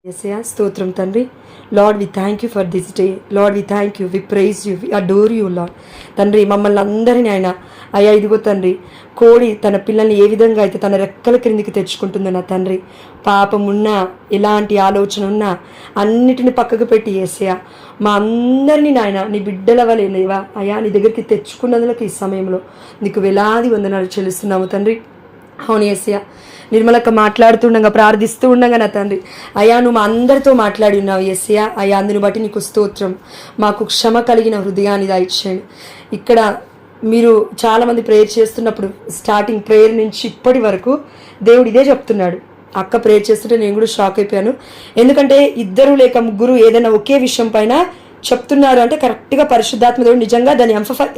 యేసయ్యా స్తోత్రం తండ్రి. Lord we thank you for this day. Lord we thank you, we praise you, we adore you Lord. తండ్రి మమ్మల్ని అందరినీ ఆయన అయ్యా ఇదిగో తండ్రి, కోడి తన పిల్లల్ని ఏ విధంగా అయితే తన రెక్కల క్రిందికి తెచ్చుకుంటుందో నా తండ్రి, పాపం ఉన్నా ఎలాంటి ఆలోచన ఉన్నా అన్నిటిని పక్కకు పెట్టి యేసయ్యా మా అందరినీ నాయన నీ బిడ్డల వలె లేవా అయ్యా నీ దగ్గరికి తెచ్చుకున్నందుకు ఈ సమయంలో నీకు వేలాది వందనాలు చెల్లిస్తున్నాము తండ్రి. అవును యేసయ్యా, నిర్మలక్క మాట్లాడుతుండగా ప్రార్థిస్తూ ఉండగా నా తండ్రి అయ్యా నువ్వు మా అందరితో మాట్లాడి ఉన్నావు యేసయ్యా. అయ్యా అందుని బట్టి నీకు స్తోత్రం. మాకు క్షమ కలిగిన హృదయాన్ని దాయిచ్చేయండి. ఇక్కడ మీరు చాలామంది ప్రేయర్ చేస్తున్నప్పుడు స్టార్టింగ్ ప్రేయర్ నుంచి ఇప్పటి వరకు దేవుడు ఇదే చెప్తున్నాడు. అక్క ప్రేయర్ చేస్తుంటే నేను కూడా షాక్ అయిపోయాను. ఎందుకంటే ఇద్దరు లేక ముగ్గురు ఏదైనా ఒకే విషయం పైన చెప్తున్నారు అంటే కరెక్ట్గా పరిశుద్ధాత్మ దేవుడు నిజంగా దాన్ని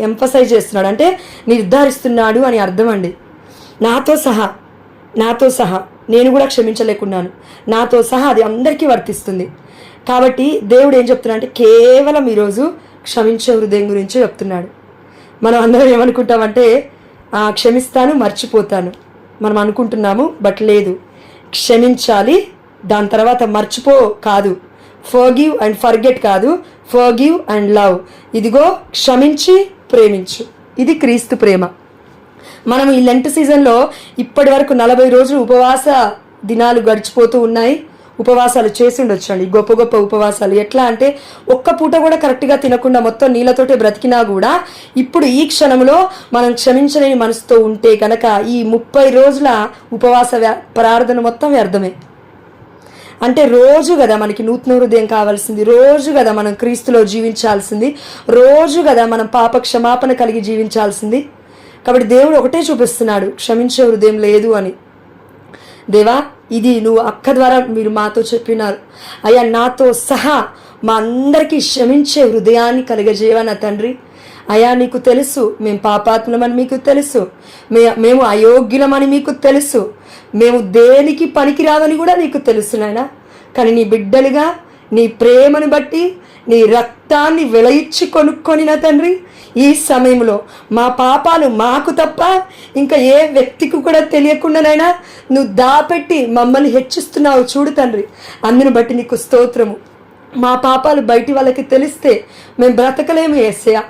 ఎంఫసైజ్ చేస్తున్నాడు, అంటే నిర్ధారిస్తున్నాడు అని అర్థం అండి. నాతో సహా నేను కూడా క్షమించలేకున్నాను, నాతో సహా అది అందరికీ వర్తిస్తుంది. కాబట్టి దేవుడు ఏం చెప్తున్నాడు అంటే కేవలం ఈరోజు క్షమించే హృదయం గురించి చెప్తున్నాడు. మనం అందరం ఏమనుకుంటామంటే క్షమిస్తాను మర్చిపోతాను మనం అనుకుంటున్నాము, బట్ లేదు, క్షమించాలి, దాని తర్వాత మర్చిపో కాదు, ఫర్గివ్ అండ్ ఫర్గెట్ కాదు, ఫర్గివ్ అండ్ లవ్. ఇదిగో క్షమించి ప్రేమించు, ఇది క్రీస్తు ప్రేమ. మనం ఈ లెంట్ సీజన్లో ఇప్పటి వరకు 40 రోజులు ఉపవాస దినాలు గడిచిపోతూ ఉన్నాయి. ఉపవాసాలు చేసి ఉండొచ్చండి, గొప్ప గొప్ప ఉపవాసాలు. ఎట్లా అంటే ఒక్క పూట కూడా కరెక్ట్గా తినకుండా మొత్తం నీళ్ళతోటే బ్రతికినా కూడా ఇప్పుడు ఈ క్షణంలో మనం క్షమించలేని మనసుతో ఉంటే కనుక ఈ 30 రోజుల ఉపవాస ప్రార్థన మొత్తం వ్యర్థమే. అంటే రోజు కదా మనకి నూతన హృదయం కావాల్సింది, రోజు కదా మనం క్రీస్తులో జీవించాల్సింది, రోజు కదా మనం పాప క్షమాపణ కలిగి జీవించాల్సింది. కాబట్టి దేవుడు ఒకటే చూపిస్తున్నాడు, క్షమించే హృదయం లేదు అని. దేవా ఇది నువ్వు అక్క ద్వారా మీరు మాతో చెప్పినారు అయ్యా, నాతో సహా మా అందరికీ క్షమించే హృదయాన్ని కలిగజేయవా నా తండ్రి. అయ్యా నీకు తెలుసు మేము పాపాత్ములమని మీకు తెలుసు, మేము అయోగ్యులమని మీకు తెలుసు, మేము దేనికి పనికిరావని కూడా నీకు తెలుసు నాయనా. కానీ నీ బిడ్డలుగా నీ ప్రేమను బట్టి నీ రక్తాన్ని వెలయిచ్చి కొనుక్కొని నా తండ్రి ఈ సమయంలో మా పాపాలు మాకు తప్ప ఇంకా ఏ వ్యక్తికి కూడా తెలియకుండానైనా నువ్వు దాపెట్టి మమ్మల్ని హెచ్చిస్తున్నావు చూడు తండ్రి. అందుని బట్టి నీకు స్తోత్రము. మా పాపాలు బయటి వాళ్ళకి తెలిస్తే మేము బ్రతకలేము యేసయ్యా.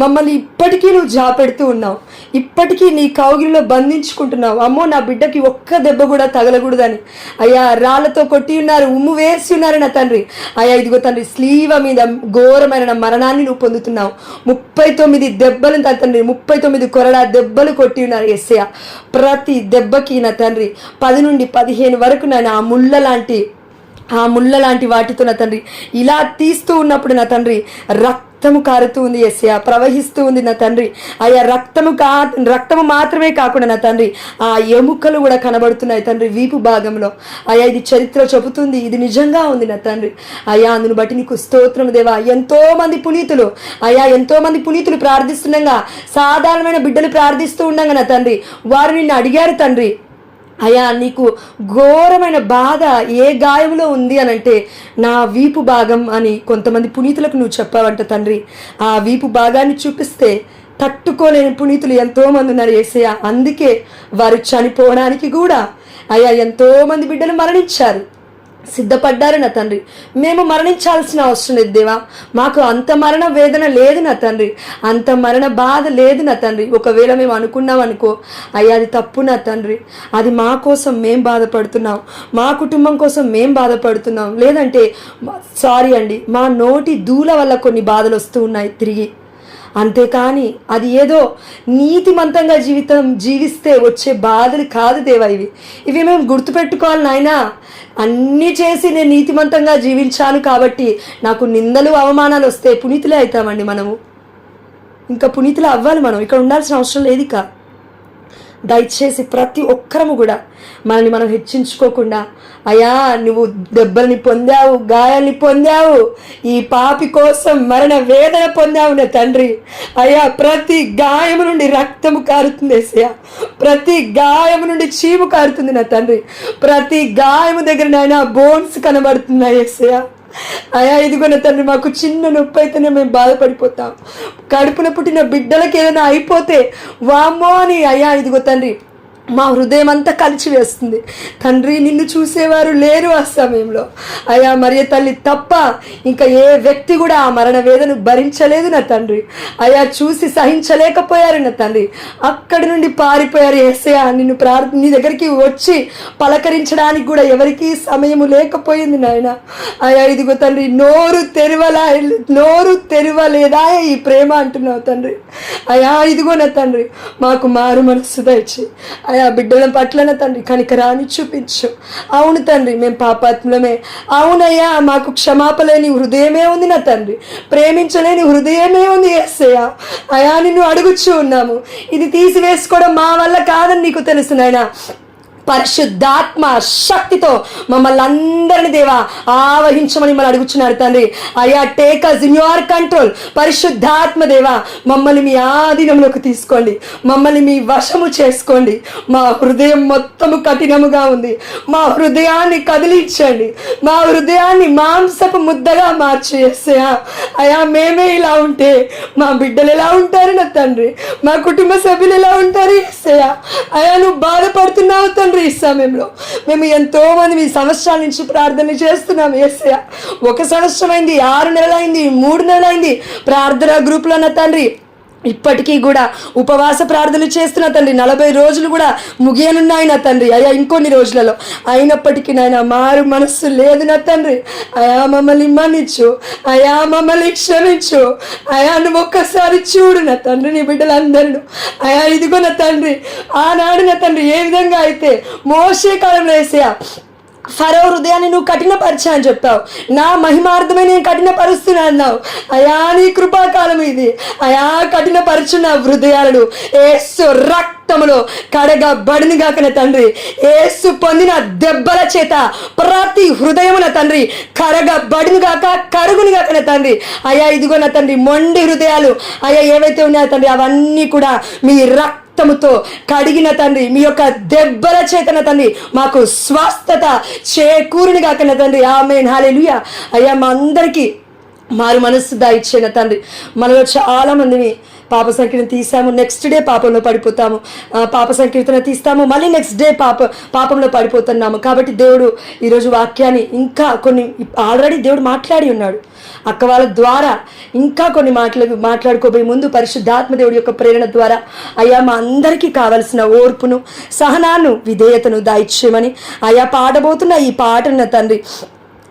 మమ్మల్ని ఇప్పటికీ నువ్వు జాపెడుతూ ఉన్నావు, ఇప్పటికీ నీ కౌగిలిలో బంధించుకుంటున్నావు. అమ్మో నా బిడ్డకి ఒక్క దెబ్బ కూడా తగలకూడదని అయ్యా రాళ్లతో కొట్టి ఉన్నారు, ఉమ్ము వేసి ఉన్నారు నా తండ్రి. అయ్యా ఇదిగో తండ్రి స్లీవ మీద ఘోరమైన మరణాన్ని నువ్వు పొందుతున్నావు. 39 దెబ్బలు నా తండ్రి, 39 కొరడా దెబ్బలు కొట్టి ఉన్నారు యేసయ్యా. ప్రతి దెబ్బకి నా తండ్రి 10 నుండి 15 వరకు నేను ఆ ముళ్ళ లాంటి వాటితో నా తండ్రి ఇలా తీస్తూ ఉన్నప్పుడు నా తండ్రి రక్తము కారుతూ ఉంది యేసయ్యా, ప్రవహిస్తూ ఉంది నా తండ్రి. అయ్యా రక్తము మాత్రమే కాకుండా నా తండ్రి ఆ ఎముకలు కూడా కనబడుతున్నాయి తండ్రి వీపు భాగంలో. అయ్యా ఇది చరిత్ర చెబుతుంది, ఇది నిజంగా ఉంది నా తండ్రి. అయ్యా అందును బట్టి నీకు స్తోత్రం దేవా. ఎంతో మంది పునీతులు ప్రార్థిస్తుండగా, సాధారణమైన బిడ్డలు ప్రార్థిస్తూ ఉండగా నా తండ్రి వారు నిన్ను అడిగారు తండ్రి, అయ్యా నీకు ఘోరమైన బాధ ఏ గాయంలో ఉంది అని అంటే నా వీపు భాగం అని కొంతమంది పునీతులకు నువ్వు చెప్పావంట తండ్రి. ఆ వీపు భాగాన్ని చూపిస్తే తట్టుకోలేని పునీతులు ఎంతోమంది ఉన్నారు యేసయ్యా. అందుకే వారు చనిపోవడానికి కూడా అయ్యా ఎంతోమంది బిడ్డలు మరణించారు, సిద్ధపడ్డారు నా తండ్రి. మేము మరణించాల్సిన అవసరం లేదు దేవా, మాకు అంత మరణ వేదన లేదు నా తండ్రి, అంత మరణ బాధ లేదు నా తండ్రి. ఒకవేళ మేము అనుకున్నాం అనుకో అయ్యా అది తప్పు నా తండ్రి, అది మా కోసం మేం బాధపడుతున్నాం, మా కుటుంబం కోసం మేం బాధపడుతున్నాం. లేదంటే సారీ అండి, మా నోటి దూల వల్ల కొన్ని బాధలు వస్తూ ఉన్నాయి తిరిగి, అంతేకాని అది ఏదో నీతిమంతంగా జీవిస్తే వచ్చే బాధలు కాదు దేవా. ఇవి మేము గుర్తుపెట్టుకోవాలి నాయనా. అన్నీ చేసి నేను నీతిమంతంగా జీవించాను కాబట్టి నాకు నిందలు అవమానాలు వస్తే పునీతులే అవుతామండి మనము. ఇంకా పునీతులే అవ్వాలి మనం, ఇక్కడ ఉండాల్సిన అవసరం లేదు. ఇక దయచేసి ప్రతి ఒక్కరము కూడా మనల్ని మనం హెచ్చించుకోకుండా అయ్యా నువ్వు దెబ్బల్ని పొందావు, గాయాల్ని పొందావు, ఈ పాపి కోసం మరణ వేదన పొందావు నా తండ్రి. అయ్యా ప్రతి గాయము నుండి రక్తము కారుతుంది యేసయ్యా, ప్రతి గాయము నుండి చీము కారుతుంది నా తండ్రి, ప్రతి గాయము దగ్గర నాయన బోన్స్ కనబడుతున్నాయి యేసయ్యా. అయ్యా ఇదిగో నా తండ్రి మాకు చిన్న నొప్పి అయితేనే మేము బాధపడిపోతాం, కడుపున పుట్టిన బిడ్డలకి ఏదైనా అయిపోతే వామ్మో అని అయ్యా ఇదిగో తండ్రి మా హృదయం అంతా కలిచివేస్తుంది. తండ్రి, నిన్ను చూసేవారు లేరు ఆ సమయంలో. అయ్యా, మరియ తల్లి తప్ప ఇంకా ఏ వ్యక్తి కూడా ఆ మరణ వేదను భరించలేదు నా తండ్రి. అయ్యా, చూసి సహించలేకపోయారు నా తండ్రి. అక్కడి నుండి పారిపోయారు. యేసయ్యా, నిన్ను నీ దగ్గరికి వచ్చి పలకరించడానికి కూడా ఎవరికీ సమయము లేకపోయింది నాయన. అయ్యా, ఇదిగో తండ్రి, నోరు తెరవలేదా ఈ ప్రేమ అంటున్నావు తండ్రి. అయ్యా, ఇదిగో నా తండ్రి, మాకు మారు మనస్సు దయచి అయా బిడ్డల పట్లన తండ్రి కనికరాన్ని చూపించు. అవును తండ్రి, మేము పాపాత్ములమే. అవునయ్యా, మాకు క్షమాపలేని హృదయమే ఉంది నా తండ్రి, ప్రేమించలేని హృదయమే ఉంది యేసయ్యా. అయా, నిన్ను అడుగుచూ ఉన్నాము. ఇది తీసివేసుకోవడం మా వల్ల కాదని నీకు తెలుసు నాయనా. పరిశుద్ధాత్మ శక్తితో మమ్మల్ని అందరిని దేవా ఆవహించమని మనం అడుగుచున్నారు తండ్రి. అయ్యా, take us in your control. పరిశుద్ధాత్మ దేవా, మమ్మల్ని మీ ఆధీనంలోకి తీసుకోండి, మమ్మల్ని మీ వశము చేసుకోండి. మా హృదయం మొత్తము కఠినముగా ఉంది, మా హృదయాన్ని కదిలించండి, మా హృదయాన్ని మాంసపు ముద్దగా మార్చేసా. అయ్యా, మేమే ఇలా ఉంటే మా బిడ్డలు ఎలా ఉంటారు నా తండ్రి, మా కుటుంబ సభ్యులు ఎలా ఉంటారు యేసయ్యా. అయ్యా, నువ్వు బాధపడుతున్నావు తండ్రి. ఈ సమయంలో మేము ఎంతో మంది మీ సంవత్సరాల నుంచి ప్రార్థన చేస్తున్నాం యేసయ్యా. 1 సంవత్సరం అయింది, 6 నెలలైంది, 3 నెలలైంది ప్రార్థన గ్రూపులో నా తండ్రి. ఇప్పటికీ కూడా ఉపవాస ప్రార్థనలు చేస్తున్నా తండ్రి. 40 రోజులు కూడా ముగియనున్నాయి నా తండ్రి. అయ్యా, ఇంకొన్ని రోజులలో అయినప్పటికీ నాయన మారు మనస్సు లేదు నా తండ్రి. అయా, మమ్మల్ని మన్నించు, అయా మమ్మల్ని క్షమించు. అయా, నువ్వు ఒక్కసారి చూడు నా తండ్రి నీ బిడ్డలందరూ. అయా, ఇదిగో నా తండ్రి, ఆనాడు నా తండ్రి ఏ విధంగా అయితే మోషే కాలంలో యేసయ్యా ఫరో హృదయాన్ని నువ్వు కఠినపరిచా అని చెప్పావు, నా మహిమార్థమే నేను కఠినపరుస్తున్నా అన్నావు. అయా, నీ కృపాకాలం ఇది. అయా, కఠినపరచు నా హృదయాలను యేసు రక్తములో కడగబడిన గాక తండ్రి. యేసు పొందిన దెబ్బల చేత ప్రతి హృదయమున తండ్రి కడగబడిన గాక, కరుగుని గాక తండ్రి. అయా, ఇదిగో నా తండ్రి, మొండి హృదయాలు అయా ఏవైతే ఉన్నాయో తండ్రి, అవన్నీ కూడా మీ రక్తముతో కడిగిన తండ్రి, మీ యొక్క దెబ్బల చేతన తండ్రి మాకు స్వస్థత చేకూరుని గాక తండ్రి. ఆమేన్, హల్లెలూయా. అయ్యా, మా అందరికీ మారు మనస్సు దాయిచ్చిన తండ్రి. మనలో చాలా మందిని పాప సంకీర్తన తీసాము, నెక్స్ట్ డే పాపంలో పడిపోతాము. పాప సంకీర్తన తీస్తాము, మళ్ళీ నెక్స్ట్ డే పాపంలో పడిపోతున్నాము. కాబట్టి దేవుడు ఈరోజు వాక్యాన్ని ఇంకా కొన్ని ఆల్రెడీ దేవుడు మాట్లాడి ఉన్నాడు అక్క వాళ్ళ ద్వారా. ఇంకా కొన్ని మాట్లాడుకోబోయే ముందు పరిశుద్ధాత్మ దేవుడి యొక్క ప్రేరణ ద్వారా అయ్యా మా అందరికీ కావలసిన ఓర్పును, సహనాన్ని, విధేయతను దాయిచ్చేయమని అయ్యా పాడబోతున్న ఈ పాటను తండ్రి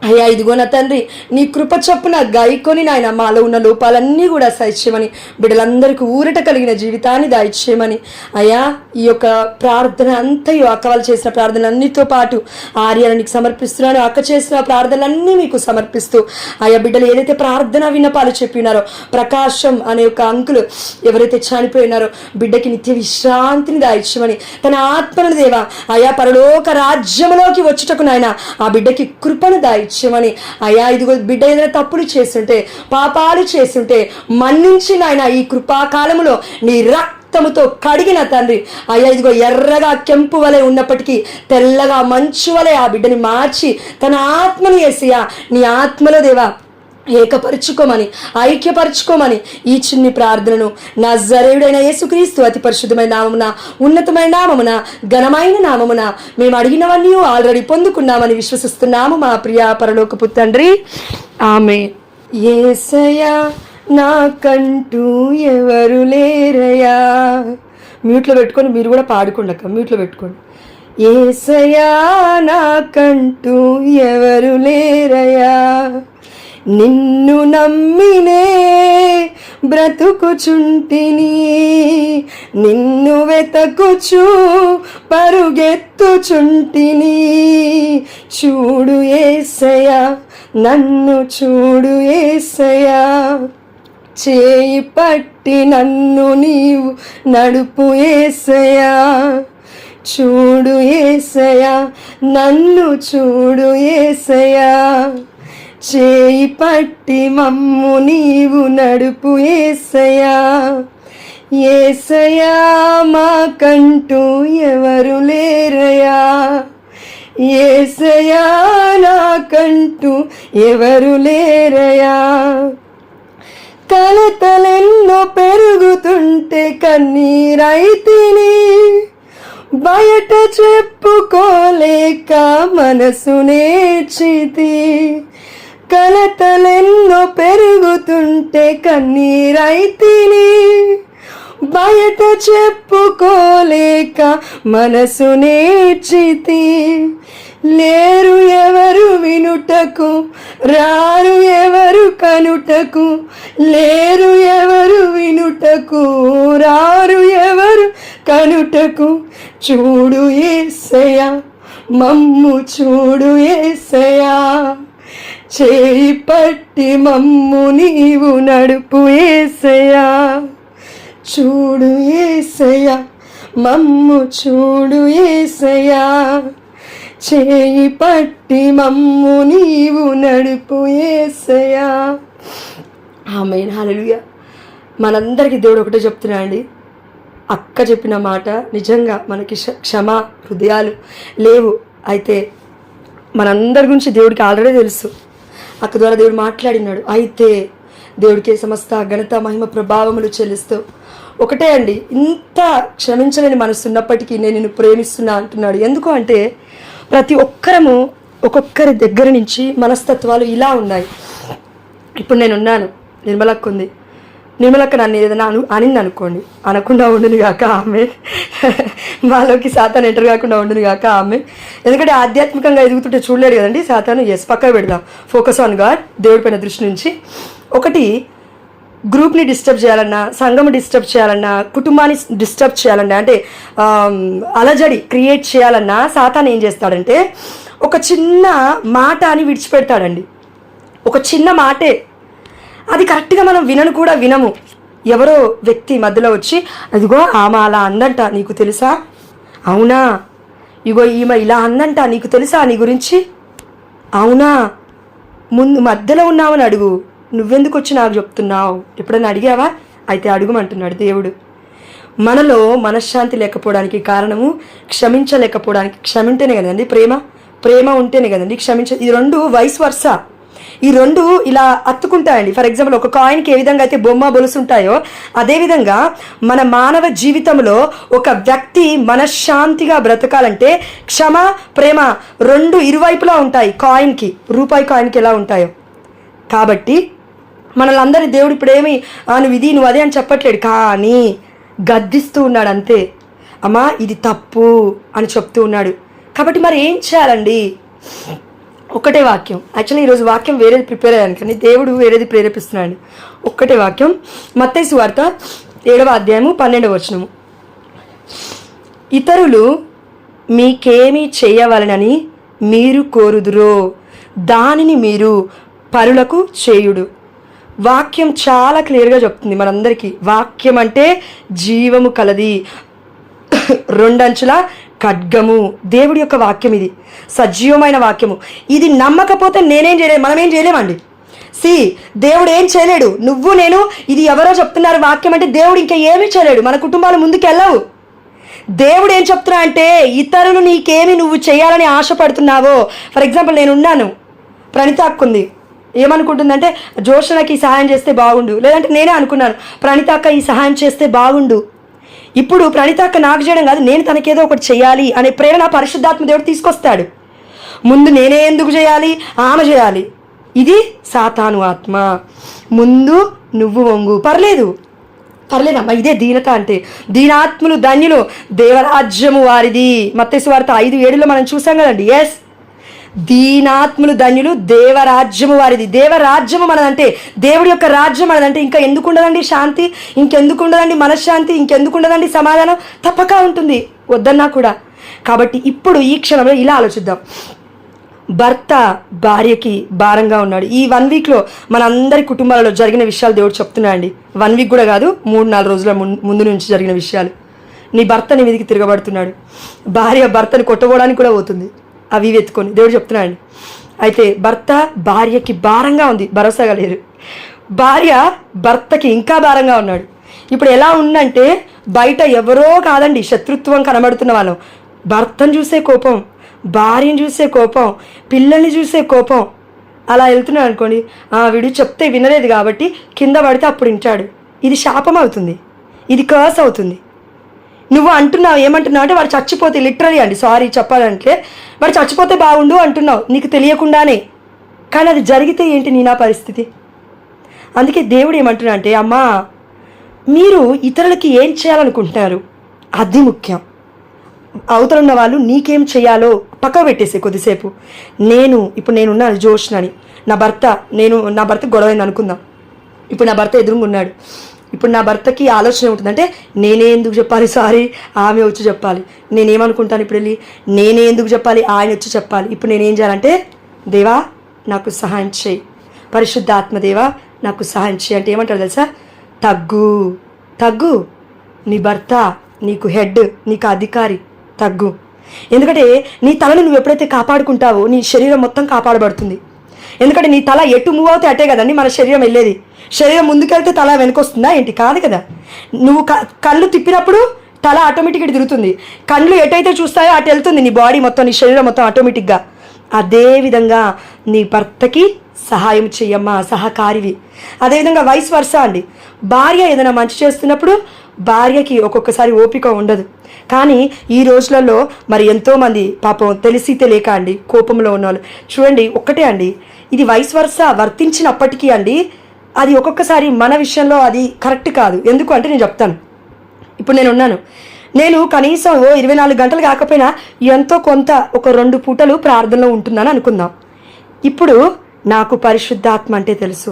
అయ్యా ఇదిగో నా తండ్రి నీ కృప చొప్పున గాయకొని నాయన మాలో ఉన్న లోపాలన్నీ కూడా సహించమని, బిడ్డలందరికీ ఊరట కలిగిన జీవితాన్ని దాయిచ్చేయమని అయ్యా ఈ యొక్క ప్రార్థన అంతయు అక్క వాళ్ళు చేసిన ప్రార్థనలన్నిటితో పాటు ఆర్యానికి సమర్పిస్తున్నాను. అక్క చేసిన ప్రార్థనలన్నీ మీకు సమర్పిస్తూ అయ్యా బిడ్డలు ఏదైతే ప్రార్థన విన్నపాలు చెప్పినారో, ప్రకాశం అనే ఒక అంకులు ఎవరైతే చనిపోయినారో బిడ్డకి నిత్య విశ్రాంతిని దాయిచ్చమని, తన ఆత్మను దేవా అయా పరలోక రాజ్యంలోకి వచ్చుటకు నాయన ఆ బిడ్డకి కృపను దాయిచ్చమని అయా ఇదిగో బిడ్డ ఏదైనా తప్పులు చేస్తుంటే పాపాలు చేస్తుంటే మన్నించి నాయన ఈ కృపాకాలములో నీ రక్తముతో కడిగిన తండ్రి అయ్యా ఇదిగో ఎర్రగా కెంపు వలె ఉన్నప్పటికీ తెల్లగా మంచు వలె ఆ బిడ్డని మార్చి తన ఆత్మను యేసయ్యా నీ ఆత్మలో దేవా ఏకపరుచుకోమని, ఐక్యపరుచుకోమని ఈ చిన్ని ప్రార్థనను నజరేయుడైన యేసుక్రీస్తు అతి పరిశుద్ధమైన నామమున, ఉన్నతమైన నామమున, ఘనమైన నామమున మేము అడిగినవన్నీ ఆల్రెడీ పొందుకున్నామని విశ్వసిస్తున్నాము మా ప్రియ పరలోకపు తండ్రి. ఆమేన్. యేసయ్యా నాకంటూ ఎవరు లేరయ్యా. మ్యూట్లో పెట్టుకొని మీరు కూడా పాడుకోండి అక్క, మ్యూట్లో పెట్టుకోండి. యేసయ్యా నాకంటూ ఎవరు లేరయ్యా, నిన్ను నమ్మినే బ్రతుకుచుంటిని, నిన్ను వెతకుచు పరుగెత్తుచుంటిని. చూడు యేసయ్యా నన్ను చూడు యేసయ్యా, చేయి పట్టి నన్ను నీవు నడుపు యేసయ్యా. చూడు యేసయ్యా నన్ను చూడు యేసయ్యా, చేయి పట్టి మమ్ము నీవు నడుపు యేసయ్యా. యేసయ్యా మాకంటూ ఎవరు లేరయ్యా, యేసయ్యా నాకంటూ ఎవరు లేరయ్యా. కలతలెన్నో పెరుగుతుంటే కన్నీరైతిని, బయట చెప్పుకోలేక మనసు నేర్చితి, కలతలెన్నో పెరుగుతుంటే కన్నీరైతిని. బయట చెప్పుకోలేక మనసు నేర్చితి, లేరు ఎవరు వినుటకు, రారు ఎవరు కనుటకు, లేరు ఎవరు వినుటకు, రారు ఎవరు కనుటకు. చూడు యేసయ్యా, మమ్ము చూడు యేసయ్యా, చేయి పట్టి మమ్ము నీవు నడుపు యేసయ్యా. చూడు యేసయ్యా, మమ్ము చూడు యేసయ్యా, చేయి పట్టి మమ్ము నీవు నడుపు యేసయ్యా. ఆమేన్, హల్లెలూయా. మనందరికీ దేవుడు ఒకటే చెప్తున్నా అండి, అక్క చెప్పిన మాట నిజంగా మనకి క్షమ హృదయాలు లేవు. అయితే మనందరి గురించి దేవుడికి ఆల్రెడీ తెలుసు. అక్క ద్వారా దేవుడు మాట్లాడినాడు. అయితే దేవుడికి సమస్త ఘనత మహిమ ప్రభావములు చెల్లిస్తూ ఒకటే అండి, ఇంత క్షమించలేని మనసు ఉన్నప్పటికీ నేను నిన్ను ప్రేమిస్తున్నా అంటున్నాడు. ఎందుకు అంటే ప్రతి ఒక్కరము ఒక్కొక్కరి దగ్గర నుంచి మనస్తత్వాలు ఇలా ఉన్నాయి. ఇప్పుడు నేనున్నాను, నిర్మలక్క ఉంది, నిర్మలక్క నన్ను ఏదైనా అనింది అనుకోండి, అనకుండా ఉండును కాక ఆమె, వాళ్ళకి సాతాను ఎంటర్ కాకుండా ఉండును కాక ఆమె. ఎందుకంటే ఆధ్యాత్మికంగా ఎదుగుతుంటే చూడలేడు కదండి సాతాను. పక్క పెడదాం, ఫోకస్ ఆన్ గాడ్, దేవుడి పైన దృష్టి నుంచి. ఒకటి, గ్రూప్ని డిస్టర్బ్ చేయాలన్నా, సంఘం డిస్టర్బ్ చేయాలన్నా, కుటుంబాన్ని డిస్టర్బ్ చేయాలన్నా, అంటే అలజడి క్రియేట్ చేయాలన్నా సాతాను ఏం చేస్తాడంటే ఒక చిన్న మాట అని విడిచిపెడతాడండి. ఒక చిన్న మాటే, అది కరెక్ట్గా మనం వినము. ఎవరో వ్యక్తి మధ్యలో వచ్చి, అదిగో ఆమె అలా అందంట నీకు తెలుసా, అవునా, ఇగో ఈమె ఇలా అందంట నీకు తెలుసా, నీ గురించి, అవునా, ముందు మధ్యలో ఉన్నామని అడుగు, నువ్వెందుకు వచ్చి నాకు చెప్తున్నావు, ఎప్పుడైనా అడిగావా, అయితే అడుగుమంటున్నాడు దేవుడు. మనలో మనశ్శాంతి లేకపోవడానికి కారణము క్షమించలేకపోవడానికి. క్షమింటేనే కదండి ప్రేమ ఉంటేనే కదండి ఈ రెండు వైస్ వర్సా, ఈ రెండు ఇలా అత్తుకుంటాయండి. ఫర్ ఎగ్జాంపుల్, ఒక కాయిన్కి ఏ విధంగా అయితే బొమ్మ బొలుసు ఉంటాయో అదేవిధంగా మన మానవ జీవితంలో ఒక వ్యక్తి మనశ్శాంతిగా బ్రతకాలంటే క్షమ ప్రేమ రెండు ఇరువైపులా ఉంటాయి. కాయిన్కి, రూపాయి కాయిన్కి ఎలా ఉంటాయో. కాబట్టి మనల్ని దేవుడు ఇప్పుడేమి నువ్వు అదే అని చెప్పట్లేడు, కానీ గద్దిస్తూ ఉన్నాడు అంతే. అమ్మా ఇది తప్పు అని చెప్తూ ఉన్నాడు. కాబట్టి మరి ఏం చేయాలండి? ఒక్కటే వాక్యం. యాక్చువల్లీ ఈరోజు వాక్యం వేరేది ప్రిపేర్ అయ్యాను, కానీ దేవుడు వేరేది ప్రేరేపిస్తున్నాడు. ఒక్కటే వాక్యం, మత్తయి సువార్త 7వ అధ్యాయము 12వ వచనము. ఇతరులు మీకేమి చేయవలనని మీరు కోరుదురో దానిని మీరు పరులకు చేయుడు. వాక్యం చాలా క్లియర్గా చెప్తుంది మనందరికీ. వాక్యం అంటే జీవము కలది, రెండంచుల ఖడ్గము. దేవుడి యొక్క వాక్యం ఇది, సజీవమైన వాక్యము. ఇది నమ్మకపోతే నేనేం చేయలేదు, మనమేం చేయలేమండి. దేవుడు ఏం చేయలేడు. నువ్వు నేను ఇది ఎవరో చెప్తున్నారు వాక్యం అంటే దేవుడు ఇంకా ఏమీ చేయలేడు. మన కుటుంబాలు ముందుకు వెళ్ళవు. దేవుడు ఏం చెప్తున్నా అంటే ఇతరులు నీకేమి నువ్వు చేయాలని ఆశపడుతున్నావో. ఫర్ ఎగ్జాంపుల్, నేనున్నాను, ప్రణిత అక్కుంది, ఏమనుకుంటుందంటే జోషనకి ఈ సహాయం చేస్తే బాగుండు, లేదంటే నేనే అనుకున్నాను ప్రణిత అక్క ఈ సహాయం చేస్తే బాగుండు. ఇప్పుడు ప్రణిత అక్క నాకు చేయడం కాదు, నేను తనకేదో ఒకటి చేయాలి అనే ప్రేరణ పరిశుద్ధాత్మ దేవుడు తీసుకొస్తాడు. ముందు నేనే ఎందుకు చేయాలి, ఆమె చేయాలి. ఇది సాతాను ఆత్మ. ముందు నువ్వు వంగు, పర్లేదమ్మా, ఇదే దీనత అంటే. దీనాత్ములు ధన్యులు, దేవరాజ్యము వారిది. మత్తయి సువార్త 5:7 మనం చూసాం కదండి. దీనాత్ములు ధన్యులు, దేవరాజ్యము వారిది. దేవరాజ్యము మనదంటే, దేవుడి యొక్క రాజ్యం మనదంటే ఇంకా ఎందుకు ఉండదండి శాంతి, ఇంకెందుకు ఉండదండి మనశ్శాంతి, ఇంకెందుకు ఉండదండి సమాధానం? తప్పక ఉంటుంది, వద్దన్నా కూడా. కాబట్టి ఇప్పుడు ఈ క్షణంలో ఇలా ఆలోచిద్దాం. భర్త భార్యకి భారంగా ఉన్నాడు. ఈ 1 వీక్లో మనందరి కుటుంబాలలో జరిగిన విషయాలు దేవుడు చెప్తున్నా అండి. 1 వీక్ కూడా కాదు, 3-4 రోజుల ముందు నుంచి జరిగిన విషయాలు. నీ భర్త నీ మీదకి తిరగబడుతున్నాడు, భార్య భర్తని కొట్టబోవడానికి కూడా పోతుంది, అవి వెతుకొని దేవుడు చెప్తున్నాడు. అయితే భర్త భార్యకి భారంగా ఉంది, భరోసాగా లేరు. భార్య భర్తకి ఇంకా భారంగా ఉన్నాడు. ఇప్పుడు ఎలా ఉందంటే బయట ఎవరో కాదండి, శత్రుత్వం కనబడుతున్న వాళ్ళం. భర్తను చూసే కోపం, భార్యను చూసే కోపం, పిల్లల్ని చూసే కోపం. అలా వెళ్తున్నాడు అనుకోండి, వీడు చెప్తే వినలేదు కాబట్టి కింద పడితే అప్పుడు వింటాడు. ఇది శాపం అవుతుంది, ఇది కర్స్ అవుతుంది. నువ్వు అంటున్నావు ఏమంటున్నావు అంటే వాడు చచ్చిపోతే, లిటరలీ అండి, సారీ చెప్పాలంటే వాడు చచ్చిపోతే బాగుండు అంటున్నావు నీకు తెలియకుండానే. కానీ అది జరిగితే ఏంటి నీ నా పరిస్థితి? అందుకే దేవుడు ఏమంటున్నా అంటే, అమ్మా మీరు ఇతరులకి ఏం చేయాలనుకుంటున్నారు అది ముఖ్యం. అవతల ఉన్న వాళ్ళు నీకేం చేయాలో పక్క పెట్టేసే కొద్దిసేపు. ఇప్పుడు నేనున్నాను జోష్నని, నా భర్త గొడవైంది అనుకుందాం. ఇప్పుడు నా భర్త ఎదురుగా ఉన్నాడు. ఇప్పుడు నా భర్తకి ఆలోచన ఉంటుందంటే నేనే ఎందుకు చెప్పాలి, సారీ ఆమె వచ్చి చెప్పాలి. నేనేమనుకుంటాను ఇప్పుడు వెళ్ళి, నేనే ఎందుకు చెప్పాలి, ఆయన వచ్చి చెప్పాలి. ఇప్పుడు నేనేం చేయాలంటే, దేవా నాకు సహాయం చేయి, పరిశుద్ధాత్మదేవా నాకు సహాయం చేయి అంటే ఏమంటారు తెలుసా? తగ్గు, నీ భర్త నీకు హెడ్, నీకు అధికారి, తగ్గు. ఎందుకంటే నీ తలను నువ్వు ఎప్పుడైతే కాపాడుకుంటావో నీ శరీరం మొత్తం కాపాడబడుతుంది. ఎందుకంటే నీ తల ఎటు మూవ్ అవుతే అటే కదండి మన శరీరం వెళ్ళేది. శరీరం ముందుకెళ్తే తల వెనకొస్తుందా ఏంటి? కాదు కదా. నువ్వు కళ్ళు తిప్పినప్పుడు తల ఆటోమేటిక్గా తిరుగుతుంది. కళ్ళు ఎటైతే చూస్తాయో అటు వెళ్తుంది నీ బాడీ మొత్తం, నీ శరీరం మొత్తం ఆటోమేటిక్గా. అదేవిధంగా నీ భర్తకి సహాయం చెయ్యమ్మా, సహకారివి. అదేవిధంగా వైస్ వర్సా అండి. భార్య ఏదైనా మంచి చేస్తున్నప్పుడు భార్యకి ఒక్కొక్కసారి ఓపిక ఉండదు. కానీ ఈ రోజులలో మరి ఎంతోమంది పాపం తెలిసి తెలియక అండి కోపంలో ఉన్నవాళ్ళు చూడండి. ఒక్కటే అండి, ఇది వైస్ వర్సా వర్తించినప్పటికీ అండి అది ఒక్కొక్కసారి మన విషయంలో అది కరెక్ట్ కాదు. ఎందుకు అంటే నేను చెప్తాను. ఇప్పుడు నేను కనీసం 24 గంటలు కాకపోయినా ఎంతో కొంత ఒక 2 పూటలు ప్రార్థనలో ఉంటున్నాను అనుకుందాం. ఇప్పుడు నాకు పరిశుద్ధాత్మ అంటే తెలుసు,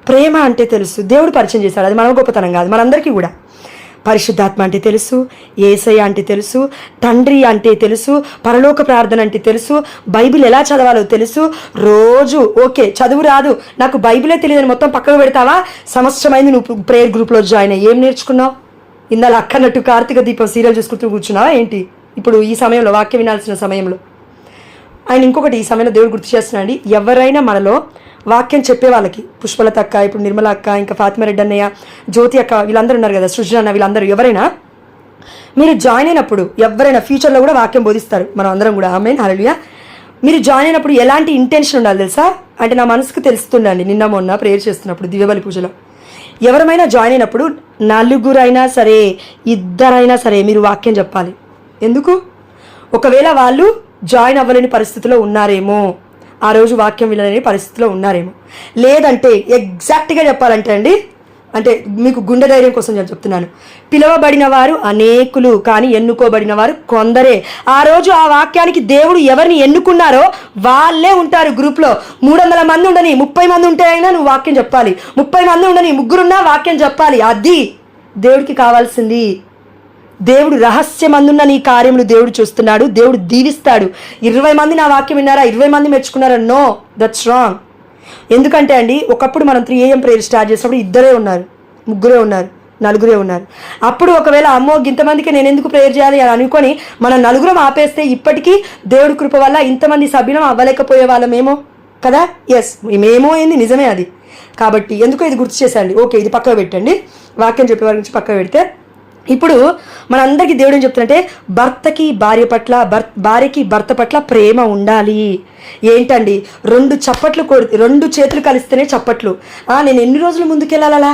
ప్రేమ అంటే తెలుసు, దేవుడు పరిచయం చేశాడు. అది మన గొప్పతనం కాదు, మనందరికీ కూడా. పరిశుద్ధాత్మ అంటే తెలుసు, యేసయ్య అంటే తెలుసు, తండ్రి అంటే తెలుసు, పరలోక ప్రార్థన అంటే తెలుసు, బైబిల్ ఎలా చదవాలో తెలుసు. రోజు ఓకే చదువు రాదు, నాకు బైబిలే తెలియదని మొత్తం పక్కకు పెడతావా? సంవత్సరమైంది నువ్వు ప్రేయర్ గ్రూప్లో జాయిన్ అయ్యి ఏం నేర్చుకున్నావు? ఇందాక అక్కన్నట్టు కార్తీక దీపం సీరియల్ చూసుకుంటూ కూర్చున్నావా ఏంటి? ఇప్పుడు ఈ సమయంలో వాక్యం వినాల్సిన సమయంలో. ఆయన ఇంకొకటి ఈ సమయంలో దేవుడు గుర్తు చేస్తున్నాడు. ఎవరైనా మనలో వాక్యం చెప్పే వాళ్ళకి, పుష్పలత అక్క, ఇప్పుడు నిర్మల అక్క, ఇంకా ఫాతిమారెడ్డి అన్నయ్య, జ్యోతి అక్క, వీళ్ళందరూ ఉన్నారు కదా, సృజన అన్న, వీళ్ళందరూ ఎవరైనా మీరు జాయిన్ అయినప్పుడు ఎవరైనా ఫ్యూచర్లో కూడా వాక్యం బోధిస్తారు, మనం అందరం కూడా. ఆమేన్, హల్లెలూయా. మీరు జాయిన్ అయినప్పుడు ఎలాంటి ఇంటెన్షన్ ఉండాలి తెలుసా? అంటే నా మనసుకు తెలుస్తుందండి. నిన్న మొన్న ప్రేయర్ చేస్తున్నప్పుడు దివ్యబలి పూజలో ఎవరమైనా జాయిన్ అయినప్పుడు 4 సరే 2 సరే మీరు వాక్యం చెప్పాలి. ఎందుకు? ఒకవేళ వాళ్ళు జాయిన్ అవ్వలేని పరిస్థితిలో ఉన్నారేమో, ఆ రోజు వాక్యం వినలేని పరిస్థితిలో ఉన్నారేమో, లేదంటే ఎగ్జాక్ట్గా చెప్పాలంటే అండి, అంటే మీకు గుండె ధైర్యం కోసం నేను చెప్తున్నాను, పిలువబడిన వారు అనేకులు కానీ ఎన్నుకోబడిన వారు కొందరే. ఆ రోజు ఆ వాక్యానికి దేవుడు ఎవరిని ఎన్నుకున్నారో వాళ్ళే ఉంటారు గ్రూప్లో. 300 మంది ఉండని, 30 మంది ఉంటే అయినా నువ్వు వాక్యం చెప్పాలి. 30 మంది ఉండని, 3 వాక్యం చెప్పాలి. అది దేవుడికి కావాల్సింది. దేవుడు రహస్యమందున్న నీ కార్యములు దేవుడు చూస్తున్నాడు, దేవుడు దీవిస్తాడు. 20 మంది నా వాక్యం విన్నారా, 20 మంది మెచ్చుకున్నారా? No, that's wrong. ఎందుకంటే అండి ఒకప్పుడు మనం 3 AM ప్రేయర్ స్టార్ట్ చేసినప్పుడు 2 ఉన్నారు, 3 ఉన్నారు, 4 ఉన్నారు. అప్పుడు ఒకవేళ అమ్మో ఇంతమందికి నేను ఎందుకు ప్రేయర్ చేయాలి అని అనుకొని మనం 4 ఆపేస్తే ఇప్పటికీ దేవుడి కృప వల్ల ఇంతమంది సభ్యులం అవ్వలేకపోయే వాళ్ళమేమో కదా. ఎస్, మేమో ఏంది, నిజమే అది. కాబట్టి ఎందుకో ఇది గుర్తు చేశాండి. ఓకే, ఇది పక్కకు పెట్టండి, వాక్యం చెప్పే వారి నుంచి పక్కకు పెడితే. ఇప్పుడు మనందరికీ దేవుడు ఏం చెప్తున్నట్టే, భార్యకి భర్త పట్ల ప్రేమ ఉండాలి. ఏంటండి 2 చప్పట్లు 2 చేతులు కలిస్తేనే చప్పట్లు. నేను ఎన్ని రోజులు ముందుకెళ్ళాలా?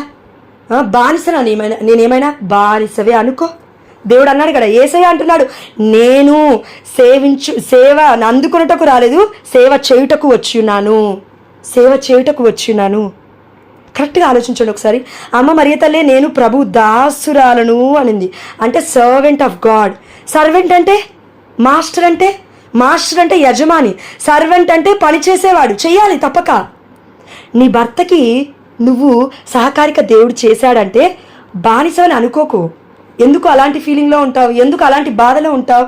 బానిసనా నేనేమైనా? బానిసవే అనుకో. దేవుడు అన్నాడు కదా, యేసయ్య అంటున్నాడు, నేను సేవ అందుకొనుటకు రాలేదు, సేవ చేయుటకు వచ్చినాను. కరెక్ట్గా ఆలోచించండి ఒకసారి. అమ్మ మరియ తల్లే నేను ప్రభు దాసురాలను అనింది. అంటే సర్వెంట్ ఆఫ్ గాడ్. సర్వెంట్ అంటే మాస్టర్ అంటే యజమాని. సర్వెంట్ అంటే పని చేసేవాడు, చెయ్యాలి తప్పక. నీ భర్తకి నువ్వు సహకారిక దేవుడు చేశాడంటే బానిసని అనుకోకు. ఎందుకు అలాంటి ఫీలింగ్లో ఉంటావు? ఎందుకు అలాంటి బాధలో ఉంటావు?